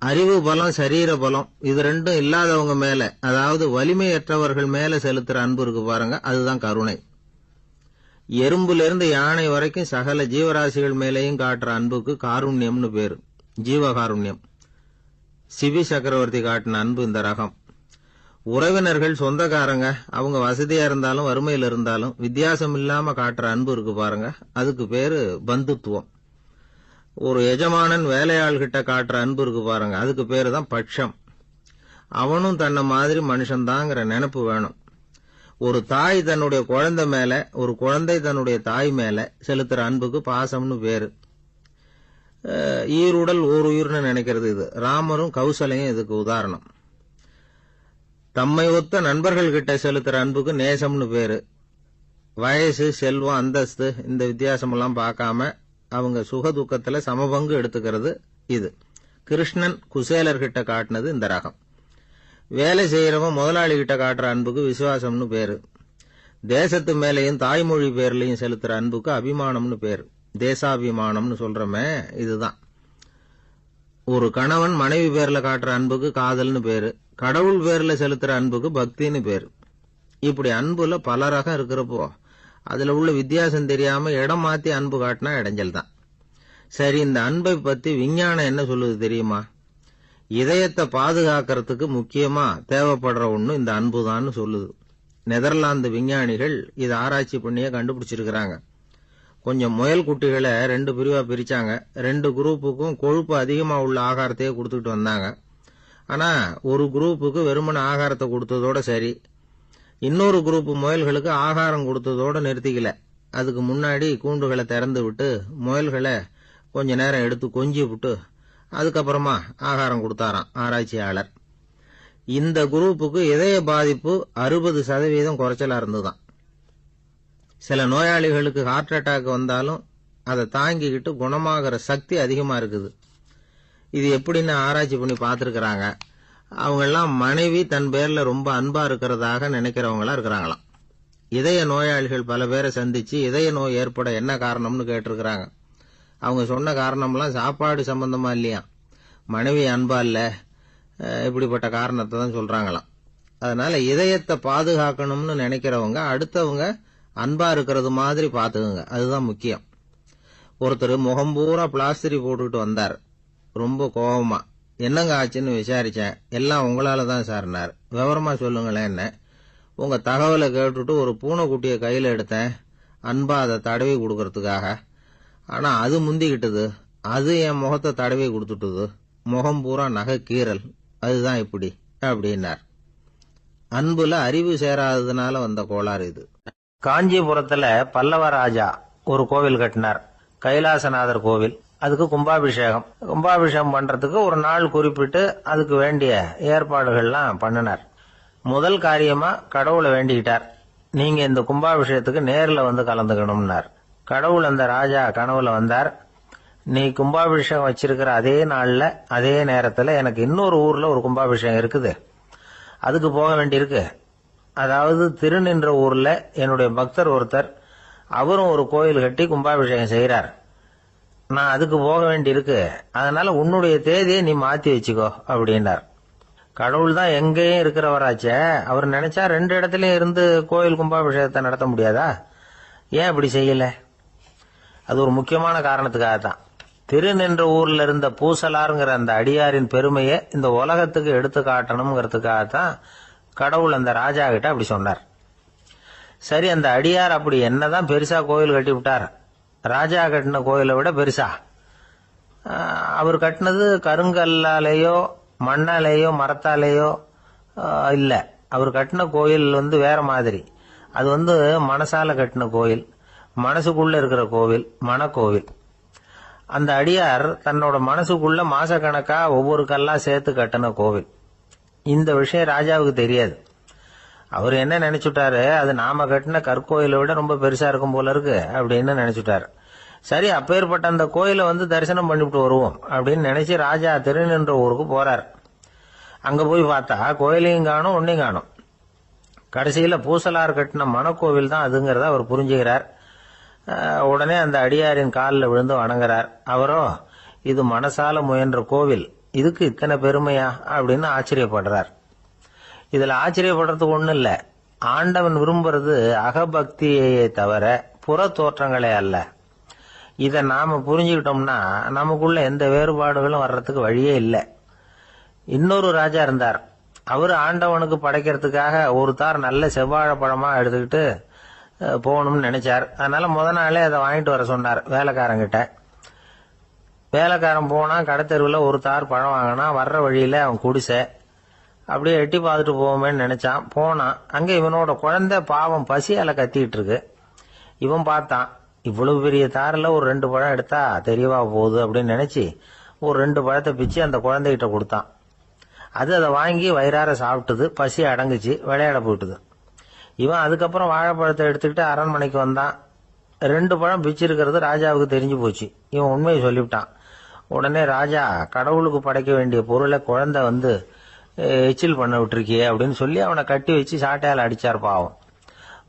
அறிவு பலம், சரீர பலம், இது ரெண்டும் இல்லாதவங்க மேலே, அதாவது வலிமையற்றவர்கள் மேலே செலுத்துகிற அன்பு இருக்கு பாருங்க, அதுதான் கருணை. எறும்புலேருந்து யானை வரைக்கும் சகல ஜீவராசிகள் மேலேயும் காட்டுற அன்புக்கு காருண்யம்னு பேரு, ஜீவகாருண்யம். சிவி சக்கரவர்த்தி காட்டின அன்பு இந்த ரகம். உறவினர்கள், சொந்தக்காரங்க, அவங்க வசதியா இருந்தாலும் வறுமையில் இருந்தாலும் வித்தியாசம் இல்லாம காட்டுற அன்பு இருக்கு பாருங்க, அதுக்கு பேரு பந்துத்துவம். ஒரு எஜமானன் வேலையாள்கிட்ட காட்டுற அன்பு இருக்கு பாருங்க, அதுக்கு பேரு தான் பட்சம். அவனும் தன்னை மாதிரி மனுஷன்தாங்கிற நினைப்பு வேணும். ஒரு தாய் தன்னுடைய குழந்தை மேல, ஒரு குழந்தை தன்னுடைய தாய் மேல செலுத்துற அன்புக்கு பாசம்னு பேரு. ஈருடல் ஓர் உயிர்னு நினைக்கிறது இது. ராமரும் கௌசலையும் இதுக்கு உதாரணம். தம்மை ஒத்த நண்பர்கள் கிட்ட செலுத்துற அன்புக்கு நேசம்னு பேரு. வயசு, செல்வம், அந்தஸ்து இந்த வித்தியாசமெல்லாம் பார்க்காம அவங்க சுக துக்கத்துல சமபங்கு எடுத்துக்கிறது இது. கிருஷ்ணன் குசேலர்கிட்ட காட்டினது இந்த ரகம். வேலை செய்யறவன் முதலாளி கிட்ட காட்டுற அன்புக்கு விசுவாசம்னு பேரு. தேசத்து மேலையும் தாய்மொழி பேர்லையும் செலுத்துற அன்புக்கு அபிமானம்னு பேரு. தேசாபிமானம்னு சொல்றமே இதுதான். ஒரு கணவன் மனைவி பேர்ல காட்டுற அன்புக்கு காதல்னு பேரு. கடவுள் பேர்ல செலுத்துற அன்புக்கு பக்தின்னு பேரு. இப்படி அன்புல பல ரகம் இருக்கிறப்போ அதுல உள்ள வித்தியாசம் தெரியாம இடம் மாத்தி அன்பு காட்டினா இடைஞ்சல் தான். சரி, இந்த அன்பை பத்தி விஞ்ஞானம் என்ன சொல்லுது தெரியுமா? இதயத்தை பாதுகாக்கிறதுக்கு முக்கியமா தேவைப்படுற ஒண்ணு இந்த அன்புதான்னு சொல்லுது. நெதர்லாந்து விஞ்ஞானிகள் இதை ஆராய்ச்சி பண்ணியே கண்டுபிடிச்சிருக்கிறாங்க. கொஞ்சம் முயல் குட்டிகளை 2 பிரிவா பிரிச்சாங்க. 2 குரூப்புக்கும் கொழுப்பு அதிகமா உள்ள ஆகாரத்தையே கொடுத்துட்டு வந்தாங்க. ஆனா ஒரு குரூப்புக்கு வெறுமன ஆகாரத்தை கொடுத்ததோட சரி, இன்னொரு குரூப் முயல்களுக்கு ஆகாரம் கொடுத்ததோட நிறுத்திக்கல. அதுக்கு முன்னாடி கூண்டுகளை திறந்து விட்டு முயல்களை கொஞ்ச நேரம் எடுத்து கொஞ்சி விட்டு அதுக்கப்புறமா ஆகாரம் கொடுத்தாராம் ஆராய்ச்சியாளர். இந்த குரூப்புக்கு இதய பாதிப்பு 60% குறைச்சலா இருந்துதான். சில நோயாளிகளுக்கு ஹார்ட் அட்டாக் வந்தாலும் அதை தாங்கிக்கிட்டு குணமாகிற சக்தி அதிகமா இருக்குது. இது எப்படின்னு ஆராய்ச்சி பண்ணி பார்த்திருக்கிறாங்க. அவங்க எல்லாம் மனைவி தன் பேர்ல ரொம்ப அன்பா இருக்கிறதாக நினைக்கிறவங்களா இருக்கிறாங்களாம். இதய நோயாளிகள் பல பேரை சந்திச்சு இதய நோய் ஏற்பட என்ன காரணம்னு கேட்டிருக்கிறாங்க. அவங்க சொன்ன காரணம்லாம் சாப்பாடு சம்பந்தமா இல்லையா, மனைவி அன்பா இல்ல, இப்படிப்பட்ட காரணத்தை தான் சொல்றாங்களாம். அதனால இதயத்தை பாதுகாக்கணும்னு நினைக்கிறவங்க அடுத்தவங்க அன்பா இருக்கிறது மாதிரி பாத்துக்குங்க, அதுதான் முக்கியம். ஒருத்தர் முகம் பூரா பிளாஸ்டரி போட்டுக்கிட்டு வந்தார். ரொம்ப கோபமா, என்னங்க ஆச்சுன்னு விசாரிச்சேன். எல்லாம் உங்களால தான் சார்னார். விவரமா சொல்லுங்களேன். என்ன, உங்க தகவலை கேட்டுட்டு ஒரு பூனைக்குட்டியை கையில எடுத்தேன், அன்பா அதை தடவி கொடுக்கறதுக்காக. ஆனா அது முந்திக்கிட்டது, அது என் முகத்தை தடவி கொடுத்துட்டுது, முகம் பூரா நகை கீறல், அதுதான் இப்படி அப்படின்னார். அன்புல அறிவு சேராததுனால வந்த கோளாறு இது. காஞ்சிபுரத்துல பல்லவ ராஜா ஒரு கோவில் கட்டினார், கைலாசநாதர் கோவில். அதுக்கு கும்பாபிஷேகம் பண்றதுக்கு ஒரு நாள் குறிப்பிட்டு அதுக்கு வேண்டிய ஏற்பாடுகள்லாம் பண்ணினார். முதல் காரியமா கடவுளை வேண்டிக்கிட்டார், நீங்க இந்த கும்பாபிஷேகத்துக்கு நேர்ல வந்து கலந்துக்கணும்னார். கடவுள் அந்த ராஜா கனவுல வந்தார். நீ கும்பாபிஷேகம் வச்சிருக்கிற அதே நாள்ல அதே நேரத்துல எனக்கு இன்னொரு ஊர்ல ஒரு கும்பாபிஷேகம் இருக்குது, அதுக்கு போக வேண்டியிருக்கு. அதாவது திருநின்ற ஊர்ல என்னுடைய பக்தர் ஒருத்தர், அவரும் ஒரு கோயில் கட்டி கும்பாபிஷேகம் செய்யறார், நான் அதுக்கு போக வேண்டியிருக்கு, அதனால உன்னுடைய தேதியை நீ மாத்தி வச்சுக்கோ அப்படின்னார். கடவுள் தான் எங்கேயும் இருக்கிறவராச்சே, அவர் நினைச்சா 2 இடத்துலயும் இருந்து கோயில் கும்பாபிஷேகத்தை நடத்த முடியாதா? ஏன் இப்படி செய்யல? அது ஒரு முக்கியமான காரணத்துக்காகத்தான். திருநின்ற ஊர்ல இருந்த பூசலாருங்கிற அந்த அடியாரின் பெருமையை இந்த உலகத்துக்கு எடுத்து காட்டணுங்கிறதுக்காகத்தான் கடவுள் அந்த ராஜா கிட்ட அப்படி சொன்னார். சரி, அந்த அடியார் அப்படி என்னதான் பெருசா கோயில் கட்டி விட்டார்? ராஜா கட்டின கோயிலை விட பெருசா? அவர் கட்டினது கருங்கல்லாலேயோ மண்ணாலேயோ மரத்தாலேயோ இல்ல. அவர் கட்டின கோயில் வேற மாதிரி. அது மனசால கட்டின கோயில், மனசுக்குள்ள இருக்கிற கோவில், மனக்கோவில். அந்த அடியார் தன்னோட மனசுக்குள்ள மாசக்கணக்கா ஒவ்வொரு கல்லா சேர்த்து கட்டின கோவில். இந்த விஷயம் ராஜாவுக்கு தெரியாது. அவர் என்ன நினைச்சுட்டாரு, அது நாம கட்டின கற்கோயிலை விட ரொம்ப பெருசா இருக்கும் போல இருக்கு அப்படின்னு நினைச்சுட்டாரு. சரி, அப்பேற்பட்ட அந்த கோயிலை தரிசனம் பண்ணிவிட்டு வருவோம் அப்படின்னு நினைச்சு ராஜா திருநின்ற ஊருக்கு போறார். அங்க போய் பார்த்தா கோயிலையும் காணும், ஒன்னையும் காணும். கடைசியில பூசலார் கட்டின மனக்கோவில் தான் அதுங்கிறத அவர் புரிஞ்சுக்கிறார். உடனே அந்த அடியாரின் காலில் விழுந்து வணங்குறார். அவரோ, இது மனசால முயன்ற கோவில், இதுக்கு இத்தனை பெருமையா அப்படின்னு ஆச்சரியப்படுறார். இதுல ஆச்சரியப்படுறதுக்கு ஒண்ணும் இல்ல. ஆண்டவன் விரும்புறது அகபக்தியை தவிர புற தோற்றங்களே அல்ல. இத நாம புரிஞ்சுக்கிட்டோம்னா நமக்குள்ள எந்த வேறுபாடுகளும் வர்றதுக்கு வழியே இல்லை. இன்னொரு ராஜா இருந்தார். அவரு ஆண்டவனுக்கு படைக்கிறதுக்காக ஒரு தார் நல்ல செவ்வாழை பழமா எடுத்துக்கிட்டு போகணும்னு நினைச்சார். அதனால முத நாளே அதை வாங்கிட்டு வர சொன்னார் வேலைக்காரங்கிட்ட. வேலைக்காரன் போனா கடைத்தெருவில் ஒரு தார் பழம் வாங்கினா. வர்ற வழியில அவன் குடிசை, அப்படியே எட்டி பார்த்துட்டு போவோமேன்னு நினைச்சான். போனான். அங்க இவனோட குழந்தை பாவம் பசியால கத்திட்டு இருக்கு. இவன் பார்த்தான், இவ்வளவு பெரிய தாரில் ஒரு 2 பழம் எடுத்தா தெரியவா போகுது அப்படின்னு நினைச்சு ஒரு 2 பழத்தை பிச்சு அந்த குழந்தைகிட்ட கொடுத்தான். அது அதை வாங்கி வயிறார சாப்பிட்டுது, பசி அடங்குச்சு, விளையாட போயிட்டுது. இவன் அதுக்கப்புறம் வாழைப்பழத்தை எடுத்துக்கிட்டு அரண்மனைக்கு வந்தான். 2 பழம் பிச்சிருக்கிறது ராஜாவுக்கு தெரிஞ்சு போச்சு. இவன் உண்மையை சொல்லிவிட்டான். உடனே ராஜா, கடவுளுக்கு படைக்க வேண்டிய பொருளை குழந்தை எச்சில் பண்ண விட்டுருக்கியே அப்படின்னு சொல்லி அவனை கட்டி வச்சு சாட்டையால் அடிச்சார் பாவம்.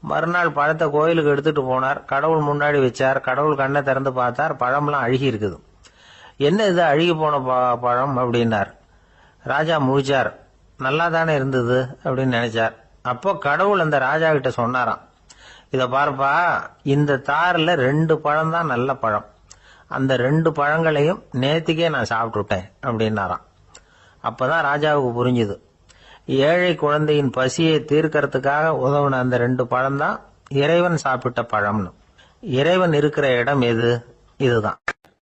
மறுநாள் பழத்தை கோயிலுக்கு எடுத்துட்டு போனார். கடவுள் முன்னாடி வச்சார். கடவுள் கண்ணை திறந்து பார்த்தார், பழம்லாம் அழுகி இருக்குது. என்ன இது அழுகி போன பழம் அப்படின்னார். ராஜா முழிச்சார். நல்லா தானே இருந்தது அப்படின்னு நினைச்சார். அப்போ கடவுள் அந்த ராஜா கிட்ட சொன்னாராம், இத பாருப்பா, இந்த தாரில் 2 பழம் தான் நல்ல பழம், அந்த 2 பழங்களையும் நேத்திக்கே நான் சாப்பிட்டுட்டேன் அப்படின்னாராம். அப்பதான் ராஜாவுக்கு புரிஞ்சுது, ஏழை குழந்தையின் பசியை தீர்க்கறதுக்காக உதவுன அந்த 2 பழம் தான் இறைவன் சாப்பிட்ட பழம்னு. இறைவன் இருக்கிற இடம் எது? இதுதான்.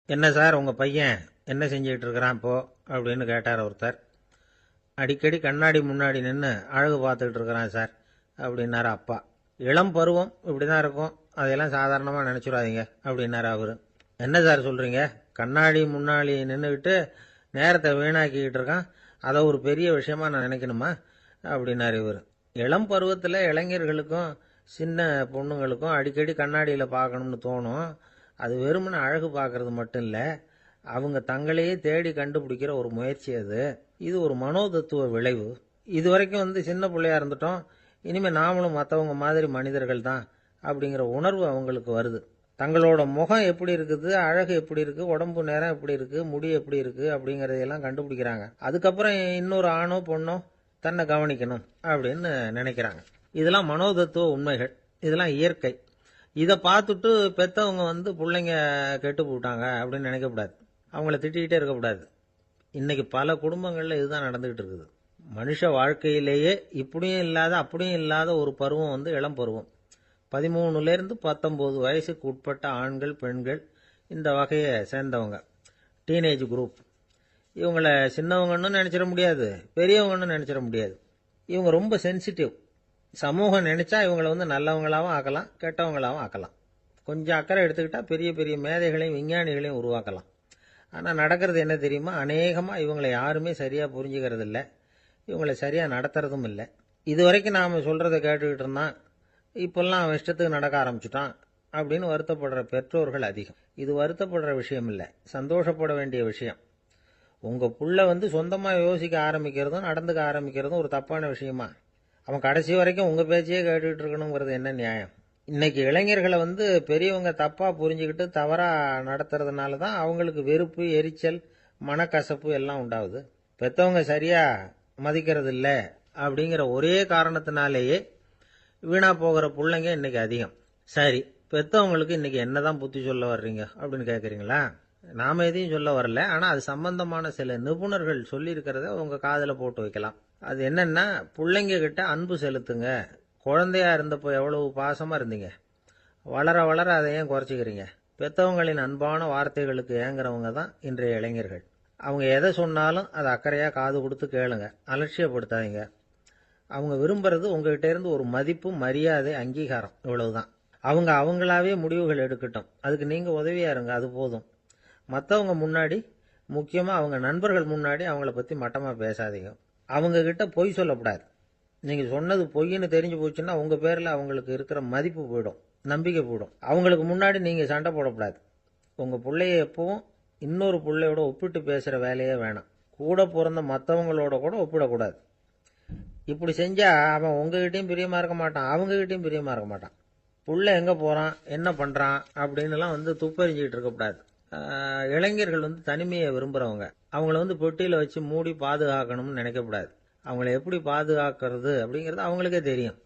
என்ன சார் உங்க பையன் என்ன செஞ்சுக்கிட்டு இருக்கிறான் இப்போ அப்படின்னு கேட்டார் ஒருத்தர். அடிக்கடி கண்ணாடி முன்னாடி நின்று அழகு பார்த்துக்கிட்டு இருக்கிறான் சார் அப்படின்னாரு அப்பா. இளம் பருவம் இப்படிதான் இருக்கும், அதையெல்லாம் சாதாரணமா நினைச்சுடாதீங்க அப்படின்னாரு அவரு. என்ன சார் சொல்றீங்க, கண்ணாடி முன்னாடி நின்றுக்கிட்டு நேரத்தை வீணாக்கிக்கிட்டு இருக்கான், அதை ஒரு பெரிய விஷயமா நான் நினைக்கணுமா அப்படின்னாரு இவர். இளம் பருவத்தில் இளைஞர்களுக்கும் சின்ன பொண்ணுங்களுக்கும் அடிக்கடி கண்ணாடியில் பார்க்கணும்னு தோணும். அது வெறுமனே அழகு பார்க்கறது மட்டும் இல்லை, அவங்க தங்களையே தேடி கண்டுபிடிக்கிற ஒரு முயற்சி அது. இது ஒரு மனோதத்துவ விளைவு. இது வரைக்கும் சின்ன பிள்ளையா இருந்துட்டோம், இனிமேல் நாமளும் மற்றவங்க மாதிரி மனிதர்கள் தான் அப்படிங்கிற உணர்வு அவங்களுக்கு வருது. தங்களோட முகம் எப்படி இருக்குது, அழகு எப்படி இருக்கு, உடம்பு நேரம் எப்படி இருக்கு, முடி எப்படி இருக்கு அப்படிங்கறதையெல்லாம் கண்டுபிடிக்கிறாங்க. அதுக்கப்புறம் இன்னொரு ஆணோ பொண்ணோ தன்னை கவனிக்கணும் அப்படின்னு நினைக்கிறாங்க. இதெல்லாம் மனோதத்துவ உண்மைகள், இதெல்லாம் இயற்கை. இதை பார்த்துட்டு பெற்றவங்க பிள்ளைங்க கெட்டு போட்டாங்க அப்படின்னு நினைக்கக்கூடாது, அவங்கள திட்டிகிட்டே இருக்கக்கூடாது. இன்னைக்கு பல குடும்பங்கள்ல இதுதான் நடந்துகிட்டு இருக்குது. மனுஷ வாழ்க்கையிலேயே இப்படியும் இல்லாத அப்படியும் இல்லாத ஒரு பருவம் இளம் பருவம். 13லேருந்து 19 வயசுக்கு உட்பட்ட ஆண்கள் பெண்கள் இந்த வகையை சேர்ந்தவங்க, டீனேஜ் குரூப். இவங்கள சின்னவங்கன்னு நினைச்சிட முடியாது, பெரியவங்கன்னு நினைச்சிட முடியாது. இவங்க ரொம்ப சென்சிட்டிவ். சமூகம் நினைச்சா இவங்களை நல்லவங்களாவும் ஆக்கலாம், கெட்டவங்களாவும் ஆக்கலாம். கொஞ்சம் அக்கறை எடுத்துக்கிட்டா பெரிய பெரிய மேதைகளையும் விஞ்ஞானிகளையும் உருவாக்கலாம். ஆனால் நடக்கிறது என்ன தெரியுமா, அநேகமாக இவங்களை யாருமே சரியாக புரிஞ்சுக்கிறது இல்லை, இவங்களை சரியாக நடத்துறதும் இல்லை. இது வரைக்கும் நாம் சொல்கிறத கேட்டுக்கிட்டு இருந்தான், இப்பெல்லாம் அவன் இஷ்டத்துக்கு நடக்க ஆரம்பிச்சுட்டான் அப்படின்னு வருத்தப்படுற பெற்றோர்கள் அதிகம். இது வருத்தப்படுற விஷயம் இல்லை, சந்தோஷப்பட வேண்டிய விஷயம். உங்கள் புள்ள சொந்தமாக யோசிக்க ஆரம்பிக்கிறதும் நடந்துக்க ஆரம்பிக்கிறதும் ஒரு தப்பான விஷயமா? அவன் கடைசி வரைக்கும் உங்கள் பேச்சையே கேட்டுக்கிட்டு இருக்கணுங்கிறது என்ன நியாயம்? இன்னைக்கு இளைஞர்களை பெரியவங்க தப்பாக புரிஞ்சுக்கிட்டு தவறாக நடத்துறதுனால தான் அவங்களுக்கு வெறுப்பு, எரிச்சல், மனக்கசப்பு எல்லாம் உண்டாகுது. பெற்றவங்க சரியாக மதிக்கிறது இல்லை அப்படிங்கிற ஒரே காரணத்தினாலேயே வீணா போகிற பிள்ளைங்க இன்னைக்கு அதிகம். சரி, பெற்றவங்களுக்கு இன்னைக்கு என்னதான் புத்தி சொல்ல வர்றீங்க அப்படின்னு கேட்குறீங்களா? நாம எதையும் சொல்ல வரல, ஆனால் அது சம்பந்தமான சில நிபுணர்கள் சொல்லி இருக்கிறத உங்க காதில் போட்டு வைக்கலாம். அது என்னன்னா, பிள்ளைங்க கிட்ட அன்பு செலுத்துங்க. குழந்தையா இருந்தப்போ எவ்வளவு பாசமா இருந்தீங்க, வளர வளர அதை ஏன் குறைச்சிக்கிறீங்க? பெற்றவங்களின் அன்பான வார்த்தைகளுக்கு ஏங்குறவங்க தான் இன்றைய இளைஞர்கள். அவங்க எதை சொன்னாலும் அதை அக்கறையா காது கொடுத்து கேளுங்க, அலட்சியப்படுத்தாதீங்க. அவங்க விரும்புறது உங்ககிட்ட இருந்து ஒரு மதிப்பு, மரியாதை, அங்கீகாரம், இவ்வளவுதான். அவங்க அவங்களாவே முடிவுகள் எடுக்கட்டும், அதுக்கு நீங்க உதவியா இருங்க, அது போதும். மற்றவங்க முன்னாடி, முக்கியமா அவங்க நண்பர்கள் முன்னாடி அவங்கள பத்தி மட்டமா பேசாதீங்க. அவங்க கிட்ட பொய் சொல்லக்கூடாது. நீங்க சொன்னது பொய்ன்னு தெரிஞ்சு போச்சுன்னா உங்க பேர்ல அவங்களுக்கு இருக்கிற மதிப்பு போயிடும், நம்பிக்கை போயிடும். அவங்களுக்கு முன்னாடி நீங்க சண்டை போடக்கூடாது. உங்க பிள்ளைய எப்பவும் இன்னொரு பிள்ளையோட ஒப்பிட்டு பேசுற வேலையே வேணாம். கூட பிறந்த மற்றவங்களோட கூட ஒப்பிடக்கூடாது. இப்படி செஞ்சா அவன் உங்ககிட்டயும் பிரியமா இருக்க மாட்டான், அவங்ககிட்டயும் பிரியமா இருக்க மாட்டான். புள்ள எங்க போறான், என்ன பண்றான் அப்படின்னுலாம் துப்பறிஞ்சிக்கிட்டு இருக்கக்கூடாது. இளைஞர்கள் தனிமையை விரும்புறவங்க. அவங்கள பெட்டியில வச்சு மூடி பாதுகாக்கணும்னு நினைக்கக்கூடாது. அவங்கள எப்படி பாதுகாக்கிறது அப்படிங்கிறது அவங்களுக்கே தெரியும்.